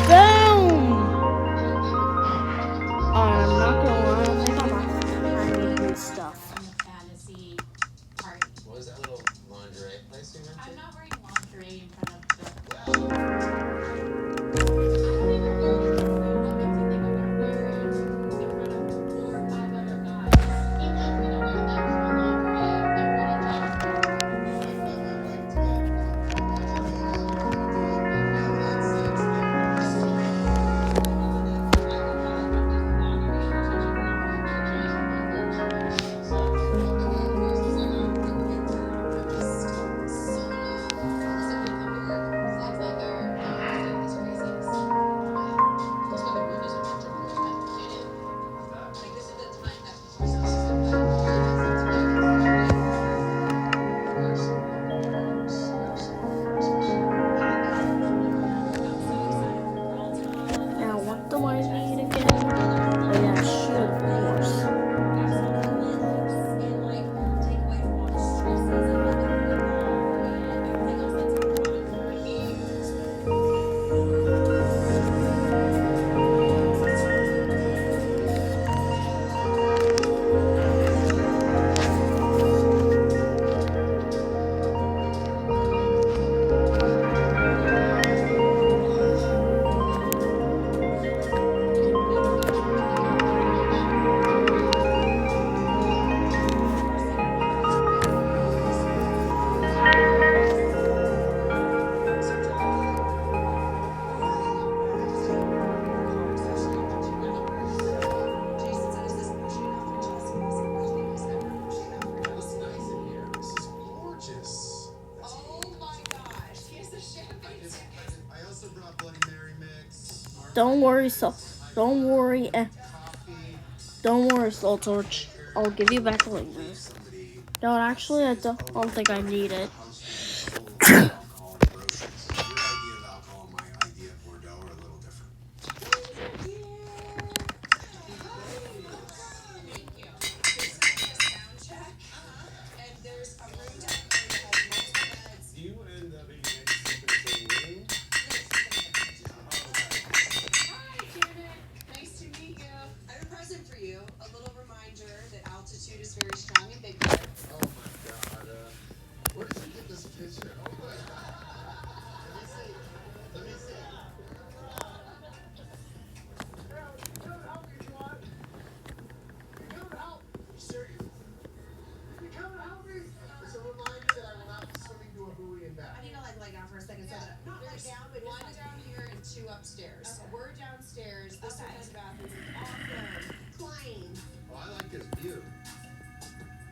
Speaker 1: Boom. I'm not gonna lie, I need new stuff.
Speaker 9: On the fantasy party.
Speaker 6: What was that little lingerie place you mentioned?
Speaker 9: I'm not wearing lingerie in front of the.
Speaker 1: Now what do I need again? Oh yeah, shoot, of course.
Speaker 10: In life, take away from all the stresses of living with and everything else that's going on. Jason said, "Is this pushing off for Chelsea?" I said, "Well, because I've been pushing off for
Speaker 6: It's
Speaker 10: Chelsea."
Speaker 6: nice in here. This is gorgeous.
Speaker 10: Oh my gosh, here's the champagne ticket.
Speaker 7: I also brought Bloody Mary mix.
Speaker 1: Don't worry, don't worry,
Speaker 7: Coffee.
Speaker 1: don't worry, Soul Torch. I'll give you back later. No, actually, I don't think I need it.
Speaker 7: Alcohol and groceries. Your idea of alcohol and my idea of Bordeaux are a little different.
Speaker 10: Thank you. There's a sound check, and there's a room down here that has multiple beds.
Speaker 12: Do you and Baby Nick sleep in the same room?
Speaker 10: Hi, Janet. Nice to meet you. I have a present for you. A little reminder that altitude is very strong in Big Bear.
Speaker 7: Oh my god. Where did you get this picture? Oh my god. Let me see. Let me see. Sure. You come and help me? It's a reminder that I will not be swimming to a buoy and back.
Speaker 10: I need to lay down for a second. So that not lie down, but one down here and two upstairs.
Speaker 3: Okay.
Speaker 10: We're downstairs. This
Speaker 3: Okay.
Speaker 10: one has bathrooms. It's awesome. Clean.
Speaker 7: Oh, I like this view.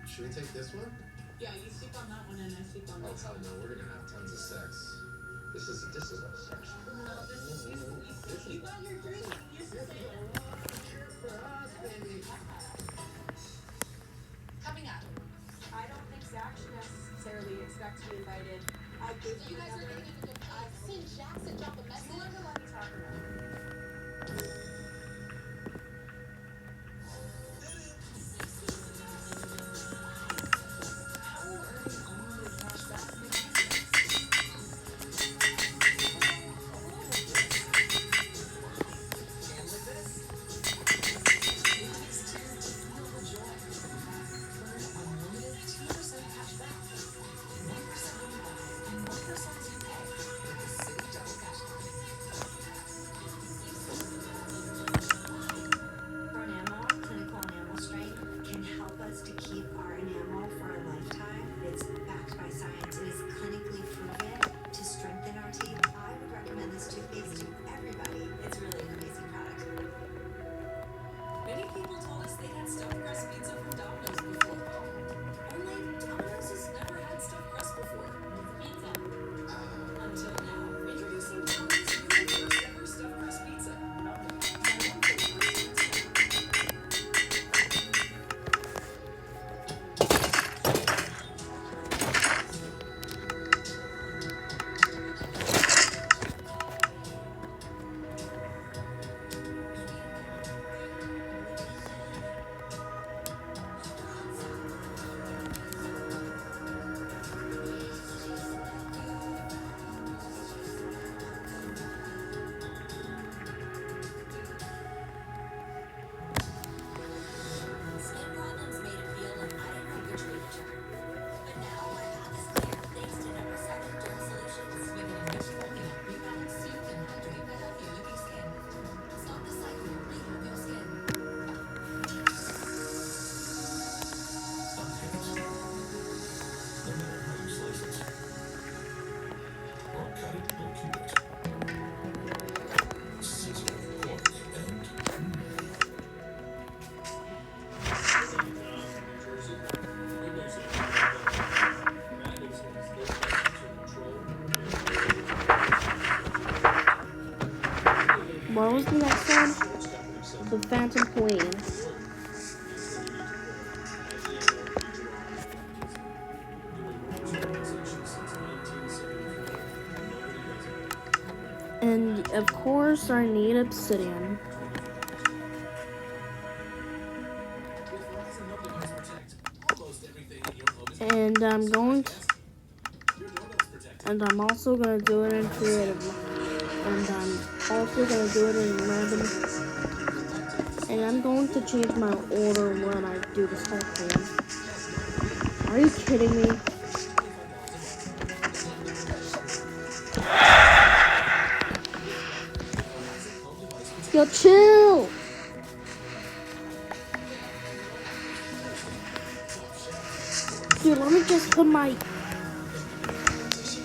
Speaker 7: Should we take this one?
Speaker 10: Yeah, you sleep on that one and I sleep on
Speaker 7: Oh
Speaker 10: this
Speaker 7: hell no, we're gonna have tons of sex. This is our section.
Speaker 10: No, this is you got your drink. You're
Speaker 7: Cheers for us, baby.
Speaker 10: coming up. I don't think Zach should necessarily expect to be invited. I give
Speaker 3: You guys are getting into good. I've seen Jackson drop a message.
Speaker 10: Let me talk about it.
Speaker 1: what was the next one? The Phantom Queen. And of course, I need obsidian. And I'm also gonna do it in creative. And I'm also gonna do it in random. And I'm going to change my order when I do this whole thing. Are you kidding me? Yo, chill! Dude, let me just put my...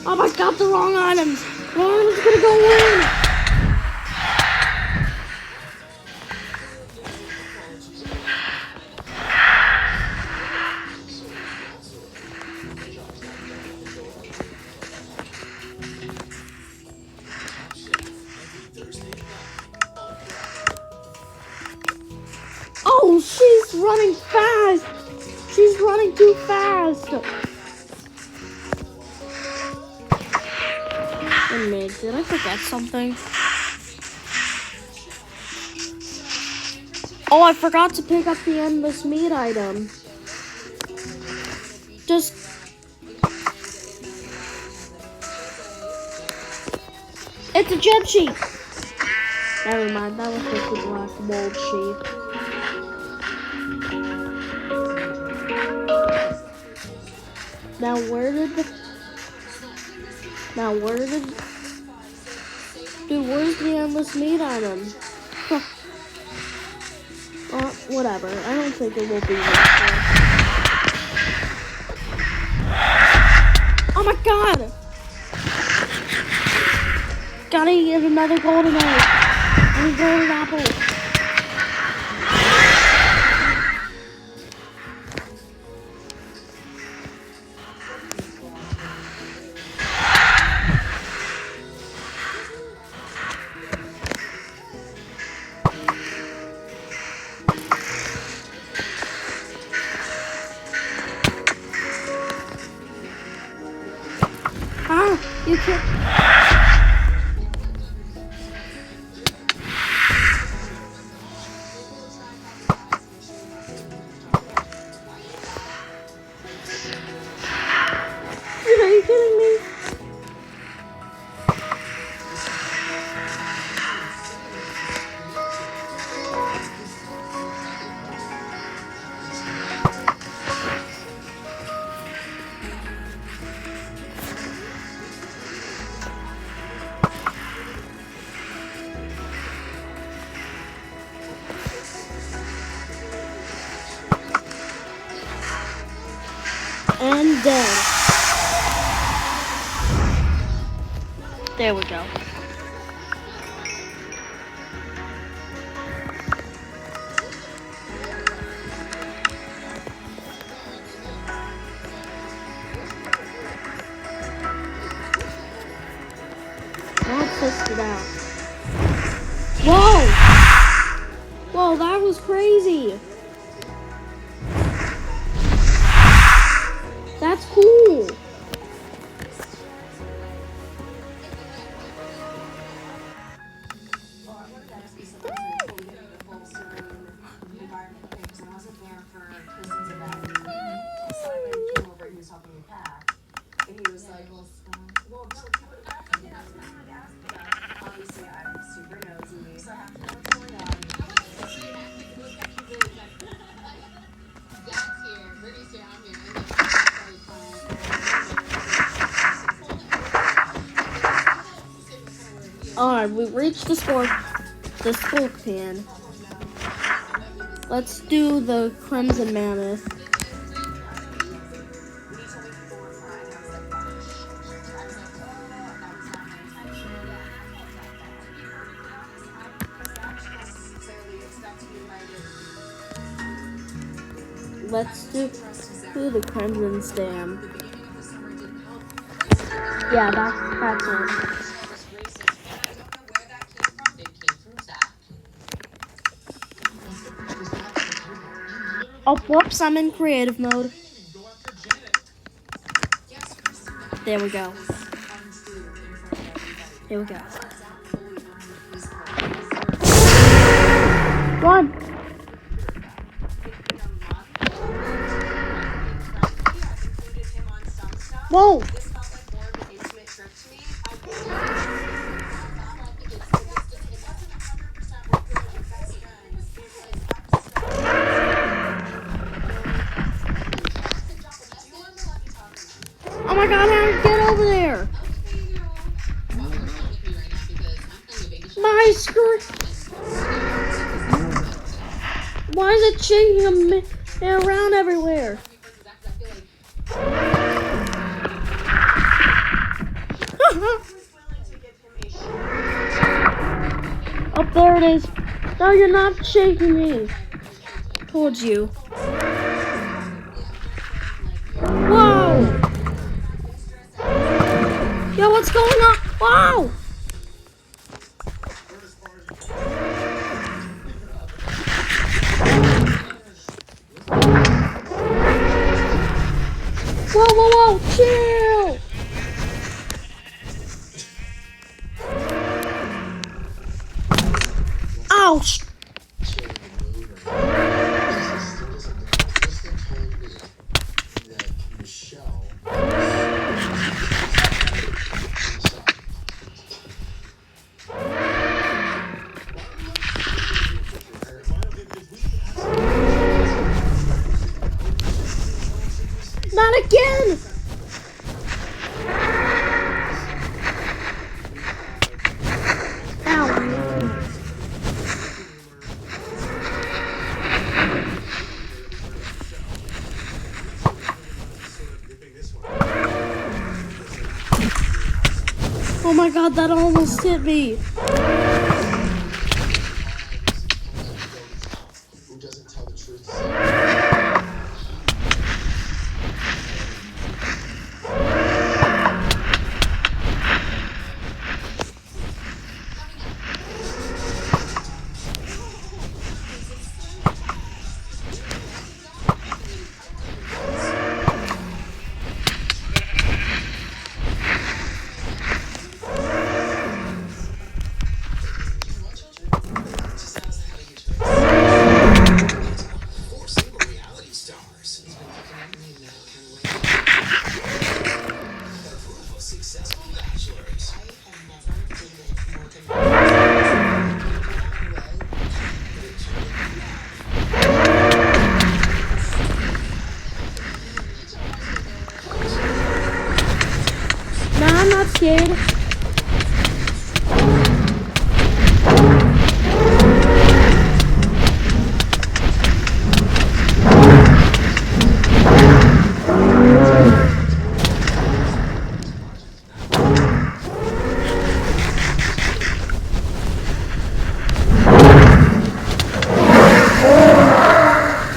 Speaker 1: Oh my god, the wrong items! The wrong items gonna go in! Oh, she's running fast! She's running too fast! Wait a minute, did I forget something? Oh, I forgot to pick up the endless meat item. Just... It's a gem sheet! Never mind, that was just a black mold sheet. Now where did... Dude, where's the endless meat item? Huh. Whatever. I don't think it will be there. Oh my god! Gotta get another golden egg. And a golden apple. You can't. Dude, are you kidding me? And dead. There we go. Now test it out. Whoa! Whoa, that was crazy. That's cool. Alright, we reached the sculk pan. Let's do the Crimson Mammoth. Let's do the Crimson Stam. Yeah, that's it. Oh, whoops, I'm in creative mode. There we go. Here we go. Run! Whoa! Oh my god, how did I get over there? My screen. Why is it changing me around everywhere? Oh, there it is. No, you're not shaking me. Towards you. Whoa! Yo, what's going on? Wow! Whoa, whoa, whoa! Chill! Ouch! Not again! Ow. Oh my god, that almost hit me.
Speaker 6: Who doesn't tell the truth?
Speaker 1: No, I'm not scared.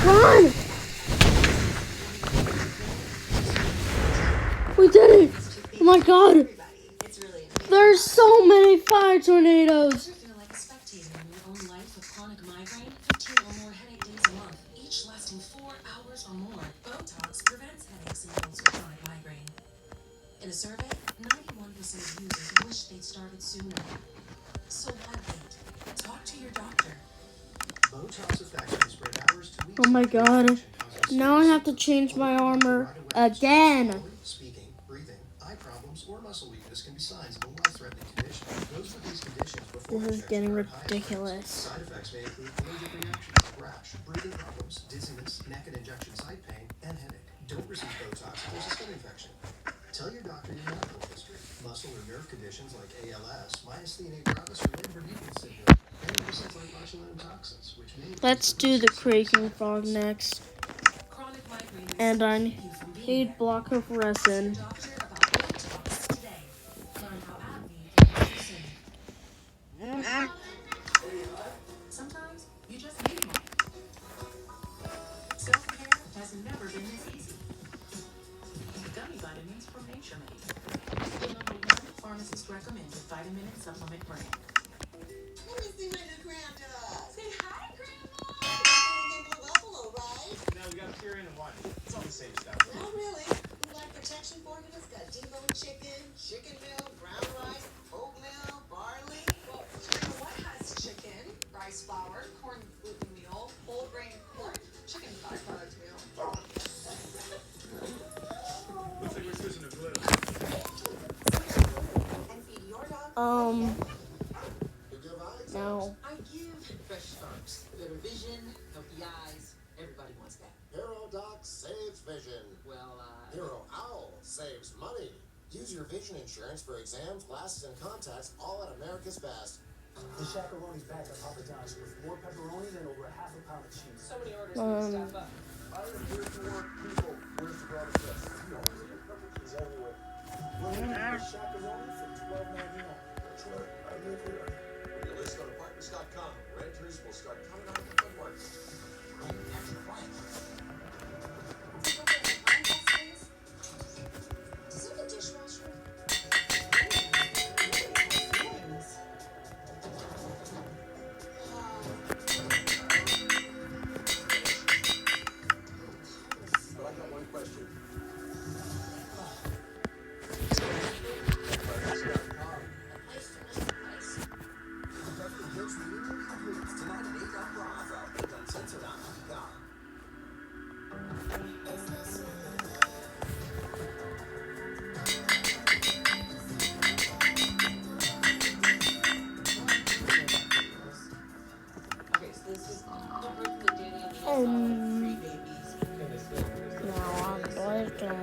Speaker 1: Run! We did it! Oh my god! There's so many fire tornadoes!
Speaker 10: Feel like a spectator in your own life with chronic migraine, 15 or more headache days a month, each lasting 4 hours or more. Botox prevents headaches in those with chronic migraine. In a survey, 91% of users wish they'd started sooner. So why wait? Talk to your doctor.
Speaker 7: Botox effects can spread hours to weeks.
Speaker 1: Oh my god. Now I have to change my armor again.
Speaker 7: Speaking, breathing, eye problems, or muscle weakness can be signs of a life-threatening condition. Those with these conditions before
Speaker 1: This is
Speaker 7: injection
Speaker 1: getting
Speaker 7: are at high risk.
Speaker 1: ridiculous.
Speaker 7: Side effects may include allergic reactions, rash, breathing problems, dizziness, neck and injection site pain, and headache. Don't receive Botox if there's a skin infection. Tell your doctor your medical history. Muscle or nerve conditions like ALS, myasthenia gravis, or Lamborghini syndrome, and resins like botulinum toxins, which may
Speaker 1: Let's do the Kraken Frog next.
Speaker 10: Chronic migraine may
Speaker 1: And I
Speaker 10: keep you from being
Speaker 1: need
Speaker 10: there.
Speaker 1: block of resin.
Speaker 10: Doctor about Botox today. Learn how AbbVie can help you soon. Sometimes you just need one. Self-care has never been this easy. Gummy vitamins from Nature Made. The #1 pharmacist recommended vitamin and supplement brand.
Speaker 13: Let me see what your grand does.
Speaker 3: Say hi, Grandma.
Speaker 13: You're gonna get Blue Buffalo, right?
Speaker 12: Now vegetarian and what? It's all the same stuff.
Speaker 10: Oh, really? You like protection formulas? Got debone chicken, chicken meal, brown rice, oatmeal, barley.
Speaker 3: Well, China What has chicken, rice flour, corn gluten meal, whole grain corn, chicken byproduct meal.
Speaker 12: Looks like we're switching to gluten.
Speaker 10: And feed your dog.
Speaker 1: No.
Speaker 10: I give fresh starts, better vision, healthy eyes. Everybody wants that.
Speaker 13: Hero Doc saves vision.
Speaker 10: Well,
Speaker 13: Hero Owl saves money. Use your vision insurance for exams, glasses, and contacts, all at America's Best.
Speaker 5: The Shakaroni's back at Papa John's with more pepperoni and over half a pound of cheese.
Speaker 3: So many orders for stuff up.
Speaker 12: I am here for people. Where's the brothers list? You know, it's everywhere. Shakaroni for $12.99. That's right. I live here.
Speaker 6: When you list on apartments.com, renters will start coming out of the woodwork.
Speaker 10: Does it have a dishwasher?
Speaker 6: But I got one question.
Speaker 10: Okay, so this is the Danny and the three babies.
Speaker 1: No, I'm working.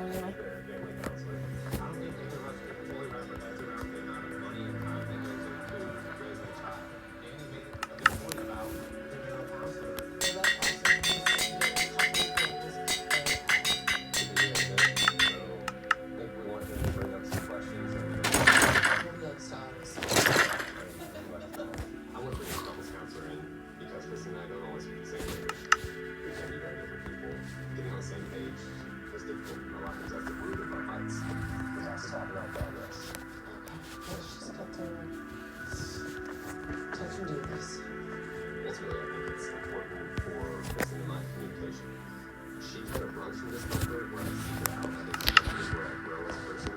Speaker 2: I want to bring a couples counselor in because Kristen and I don't always speak the same language. We can be very different people. Getting on the same page is difficult. A lot of times that's the root of our fights. We have to talk about progress.
Speaker 10: Let's just get to touch and do this.
Speaker 2: Ultimately, I think it's important for Kristen and my communication. She kind of runs from discomfort where I seek it out. I think discomfort is where I grow as a person.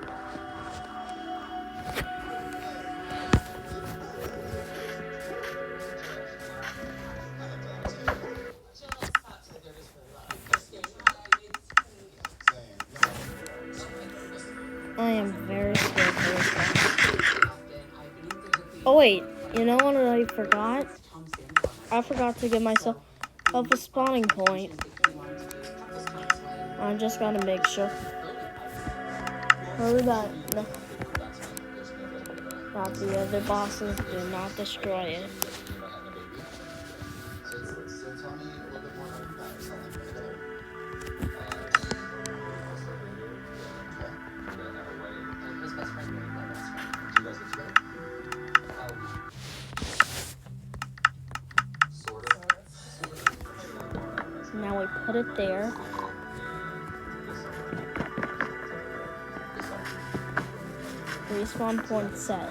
Speaker 1: I am very scared for this one. Oh wait, you know what I forgot? I forgot to give myself a spawning point. I just gotta make sure. Hurry that the other bosses do not destroy it.
Speaker 6: So tell me a little bit more about yourself.
Speaker 10: His best friend married my best friend.
Speaker 6: Do you guys live together? Sort of.
Speaker 1: Now we put it there. Respawn point set.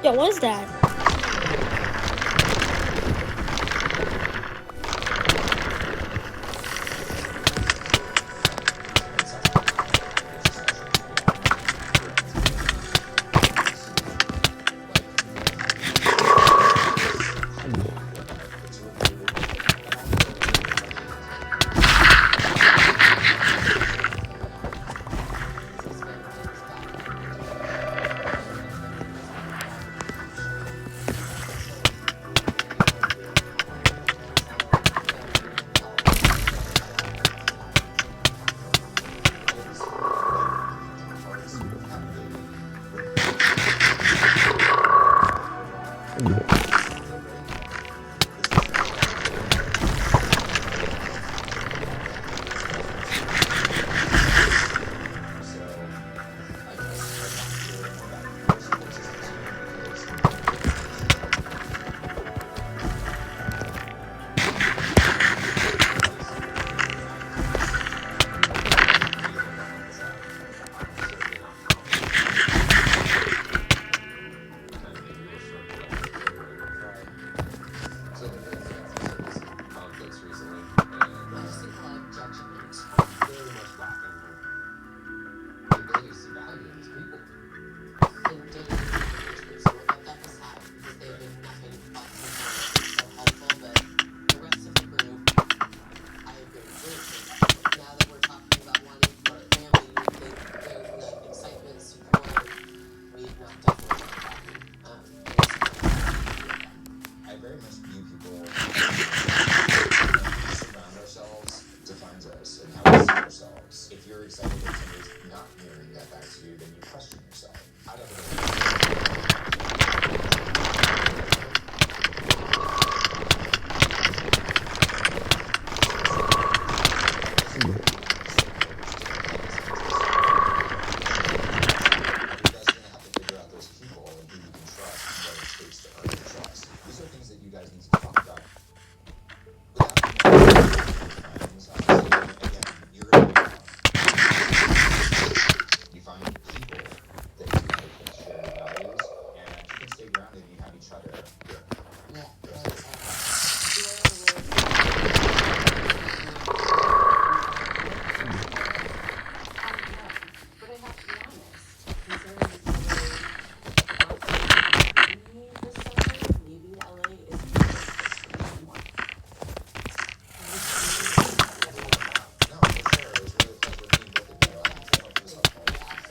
Speaker 1: Yo, what is that?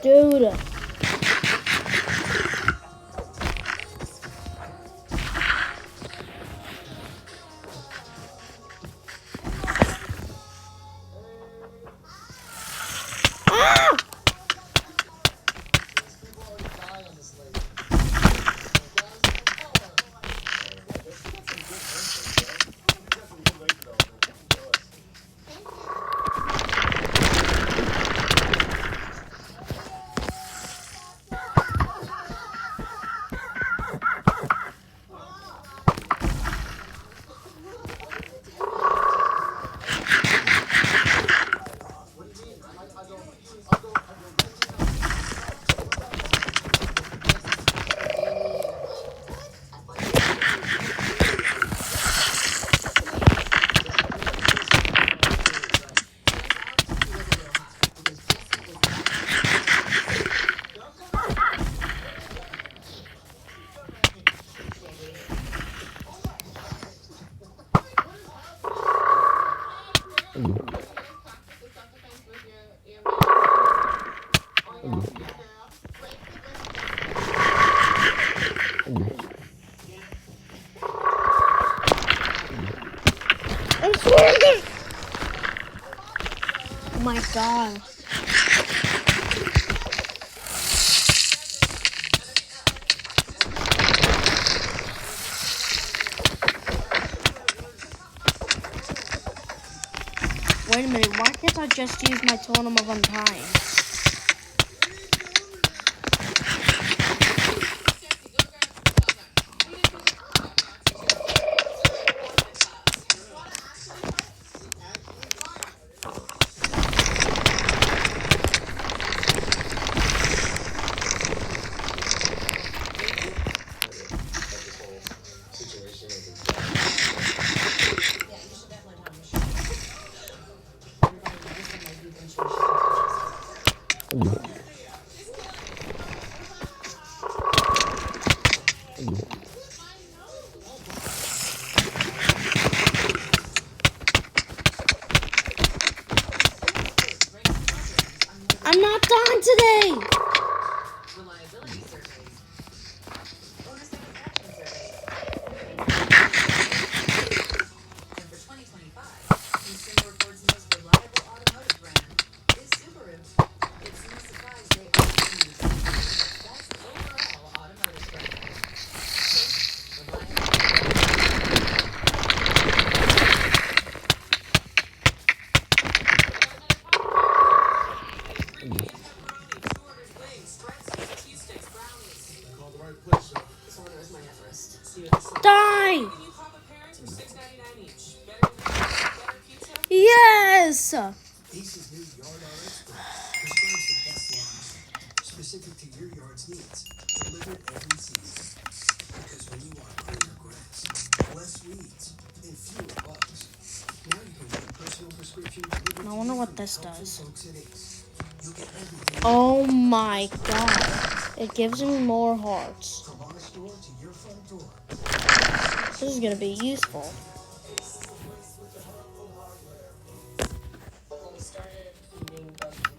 Speaker 1: Dude. Ah! I'm swearing. Oh my god. Wait a minute, why can't I just use my Totem of Undying? I'm not done today!
Speaker 10: Reliability surveys. Bonus satisfaction surveys. And for 2025, Consumer Reports' most reliable automotive brand is Subaru. It's no surprise they also use Subaru. That's overall automotive brand.
Speaker 12: Called the right place, sir.
Speaker 10: This order is my Everest.
Speaker 1: Die! Yes!
Speaker 7: Ace's new Yard RX brand prescribes the best lines, specific to your yard's needs, delivered every season. Because when you want greener grass, less weeds, and fewer bugs, now you can get a personal prescription delivered
Speaker 1: I
Speaker 7: to
Speaker 1: wonder
Speaker 7: you
Speaker 1: what
Speaker 7: from
Speaker 1: this
Speaker 7: the helpful
Speaker 1: does.
Speaker 7: folks at Ace. You'll get everything
Speaker 1: Oh my god. It gives me more hearts.
Speaker 7: from our store to your front door.
Speaker 1: This is gonna be useful.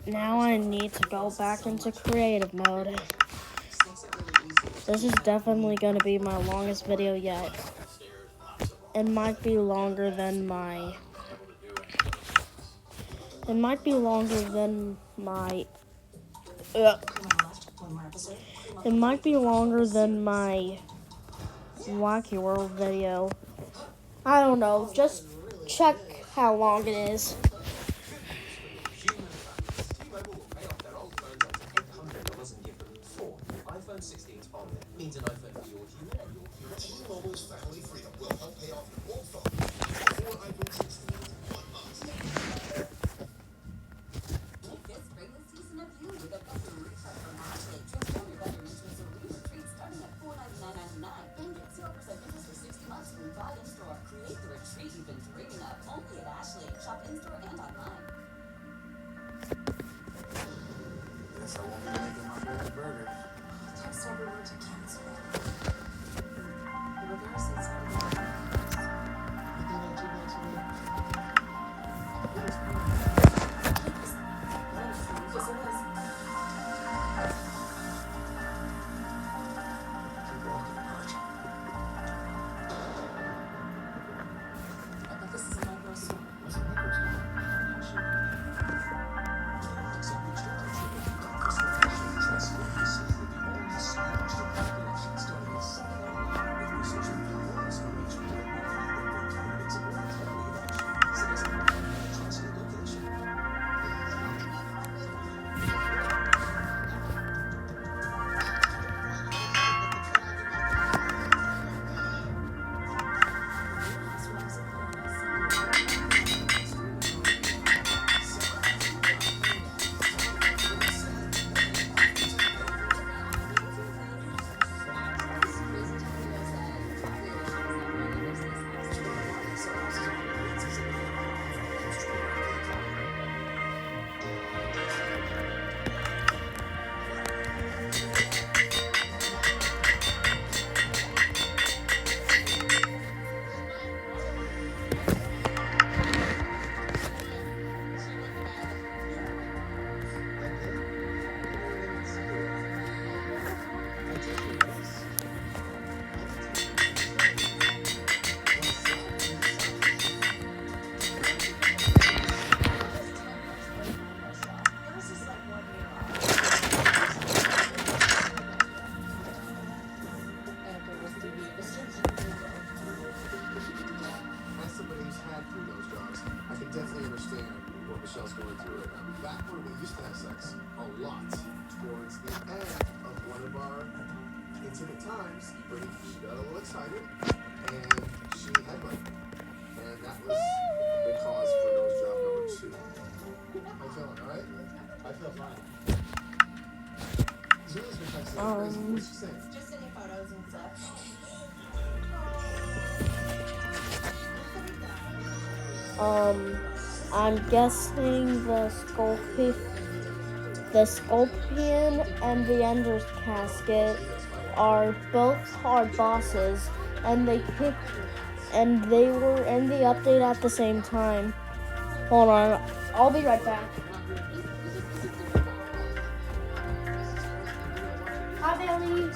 Speaker 1: Now I need to go back into creative mode. This is definitely gonna be my longest video yet. It might be longer than my... It might be longer than my... It might be longer than my Wacky World video. I don't know. Just check how long it is.
Speaker 6: iPhone 16's on there means an iPhone for your human and your human.
Speaker 13: T-Mobile's Family Freedom will help pay off your old phone. 4 iPhone 16 in 1 month.
Speaker 10: Make this pregnancy season of you with a custom refresh from Ashley. Transform your bedroom into a serene retreat starting at $499.99. And get 0% interest for 60 months when you buy in-store. Create the retreat you've been dreaming of only at Ashley. Shop in-store and online.
Speaker 12: Guess I won't be making my bad burgers.
Speaker 10: Text everyone to cancel. The reverse is
Speaker 13: Michelle's going through it. Back when we used to have sex a lot, towards the end of one of our intimate times, she got a little excited and she had money. And that was the cause for nose job number 2. How you feeling, alright? I feel fine. Zula's been texting me crazy. What's she saying?
Speaker 3: Just any photos and stuff.
Speaker 1: I'm guessing the Scorpion and the Ender's Casket are both hard bosses, and they were in the update at the same time. Hold on, I'll be right back. Hi, Bailey.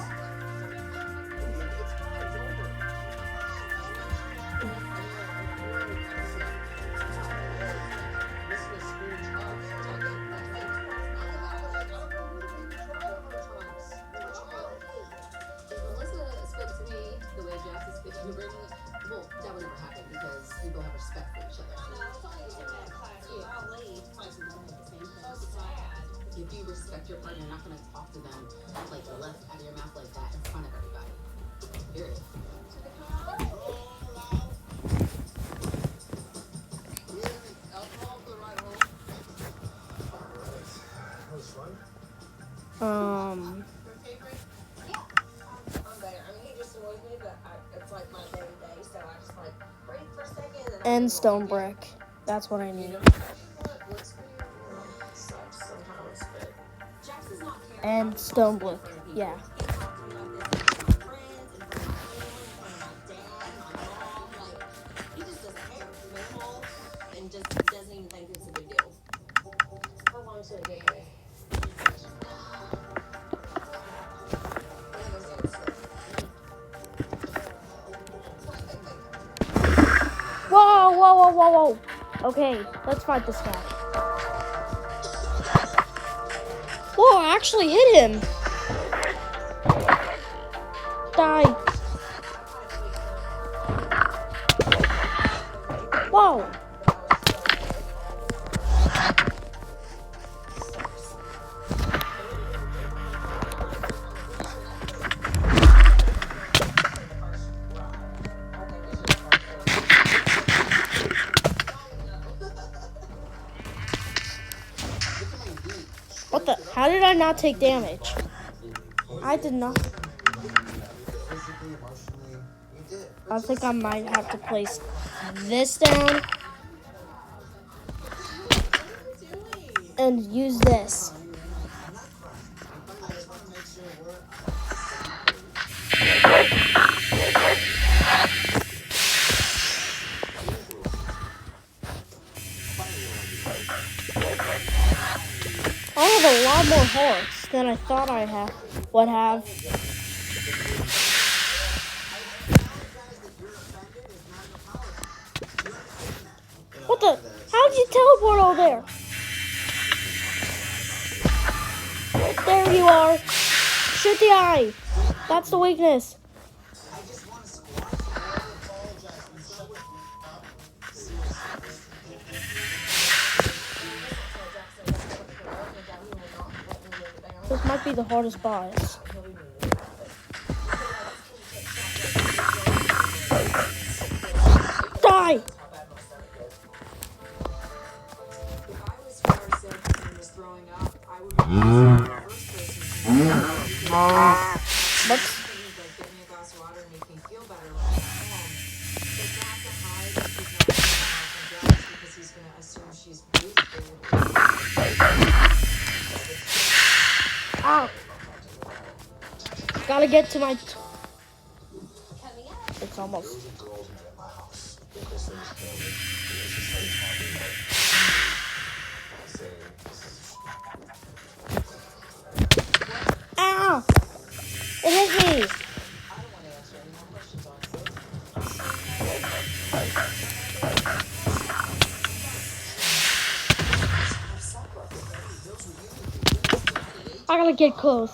Speaker 10: Melissa spoke to me the way Jackson spoke to me. Well, that would never happen because we both have respect for each other. If you respect your partner, you're not going to talk to them like left out of your mouth like that in front of everybody. Period.
Speaker 13: That was fun.
Speaker 11: I'm better. I mean, he just annoys me, but it's like my day-to-day, so I just like breathe for a second.
Speaker 1: And stone brick. That's what I need. And stone brick. Yeah.
Speaker 10: He just doesn't care. Minimal and just doesn't even think it's a big deal.
Speaker 11: How long should it be?
Speaker 1: Whoa, whoa, whoa, whoa, whoa. Okay, let's fight this guy. Whoa, I actually hit him. Die. Whoa. What the? How did I not take damage? I did not. I think I might have to place this down and use this. I have a lot more hearts than I thought I would have. What the? How did you teleport over there? There you are. Shoot the eye. That's the weakness. This might be the hardest boss. Die! Ow! Gotta get to my... It's almost... Ow! It hit me! I gotta get close.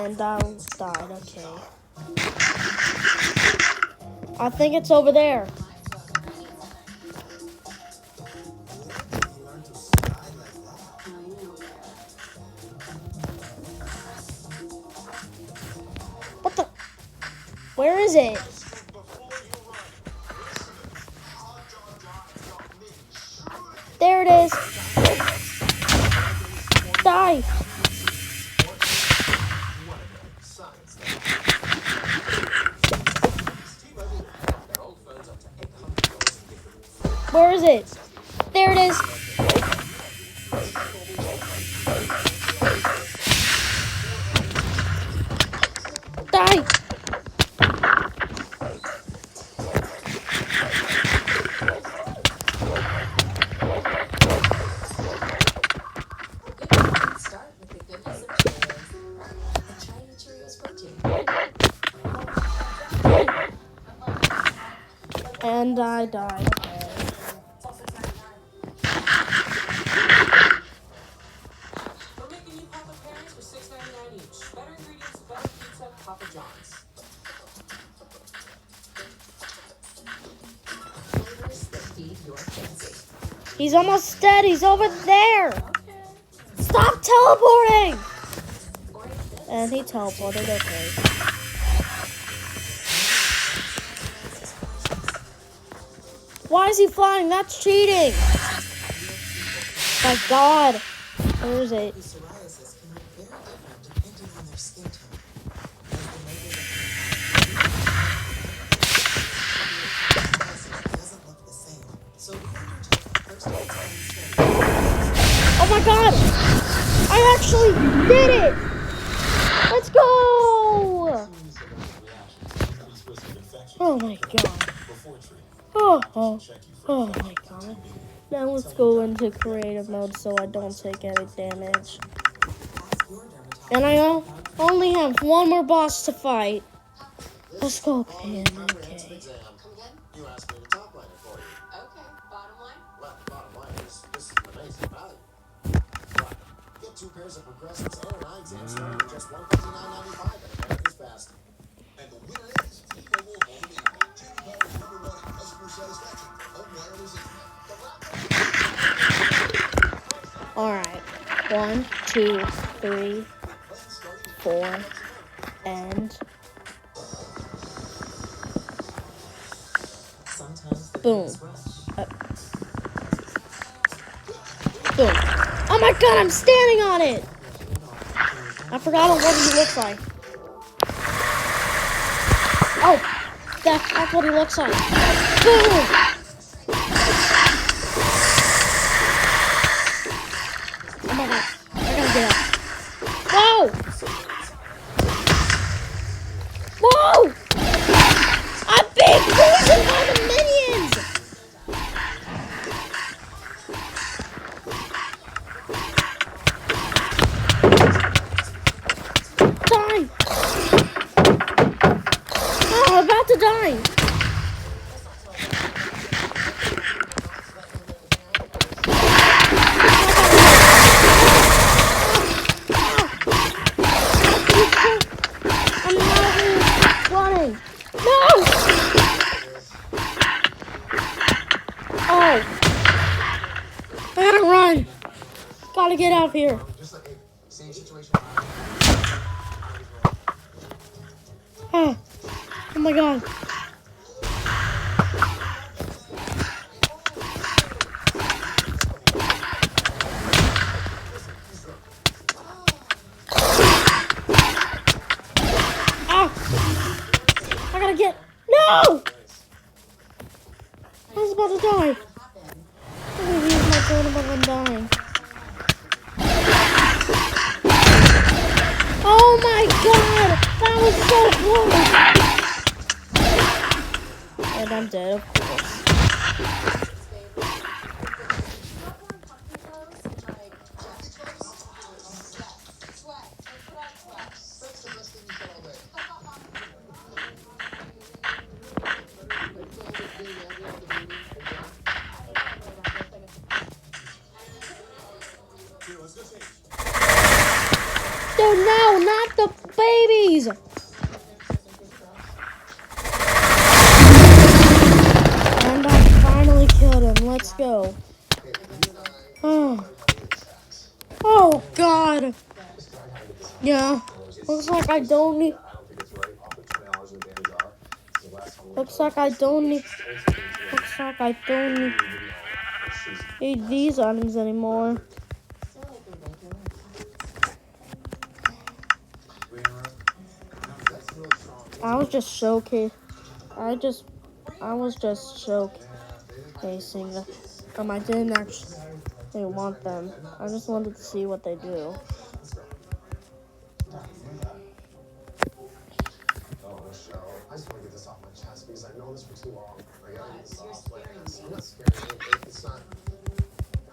Speaker 1: And I died, okay. I think it's over there. What the? Where is it? There it is. Die. Where is it? There it is. Die.
Speaker 10: Start with the goodness of Cheerios. And try your Cheerios protein.
Speaker 1: And I died. Okay.
Speaker 14: We're making you Papa Pairings for $6.99 each. Better ingredients, better pizza, Papa John's.
Speaker 10: Flavors that feed your fancy.
Speaker 1: He's almost dead. He's over there. Stop teleporting. And he teleported. Okay. Why is he flying? That's cheating. My God. Where is it?
Speaker 10: Psoriasis can look very different depending on their skin tone. As the neighbor doesn't look the same. So according to the first of its own study,
Speaker 1: Oh my God. I actually did it. Let's go. Oh my God. Oh my God. Now let's go into creative mode so I don't take any damage. And I only have one more boss to fight. Let's go, Pam. Okay.
Speaker 13: You asked me to top line it for you.
Speaker 14: Okay, bottom line?
Speaker 13: Well, the bottom line is, this is an amazing value. What? Get 2 pairs of progressives and an eye exam starting at just $159.95 at America's Best.
Speaker 12: And the winner is T-Mobile Home Internet. T-Mobile's #1 in customer satisfaction. Home wireless internet.
Speaker 1: Alright. 1, 2, 3, 4, and
Speaker 10: sometimes the
Speaker 1: boom.
Speaker 10: biggest rush.
Speaker 1: Boom. Oh my God, I'm standing on it. I forgot what he looks like. Oh, that's what he looks like. Boom. Oh my God, I gotta get up. Whoa! Whoa! I'm being poisoned by the minions! Die! Oh, I'm about to die! I'm not running! No! Oh! I gotta run! Gotta get out of here!
Speaker 13: Just like same situation.
Speaker 1: Oh, oh my God. Ah! I gotta get. No! I was about to die. I'm gonna use my phone while I'm dying. Oh my God! That was so close! And I'm dead, of course. Dude, no, not the baby! these. And I finally killed him. Let's go. Oh. Oh God. Yeah. Looks like I don't need. Looks like I don't need. Looks like I don't need these items anymore. I was just showcasing. I was just showcasing them. I didn't actually want them. I just wanted to see what they do.
Speaker 13: I just want to get this off my chest because I know this for too long. I gotta get this off. I'm not scared. It's not.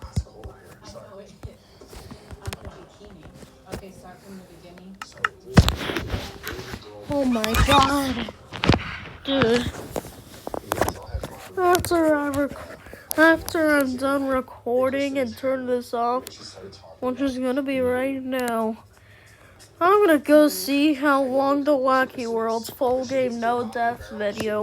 Speaker 13: Oh, it's cold here. Sorry.
Speaker 14: I'm from bikini. Okay, start from the beginning.
Speaker 1: Oh my God, dude! After I'm done recording and turn this off, which is gonna be right now, I'm gonna go see how long the Wacky World's full game no death video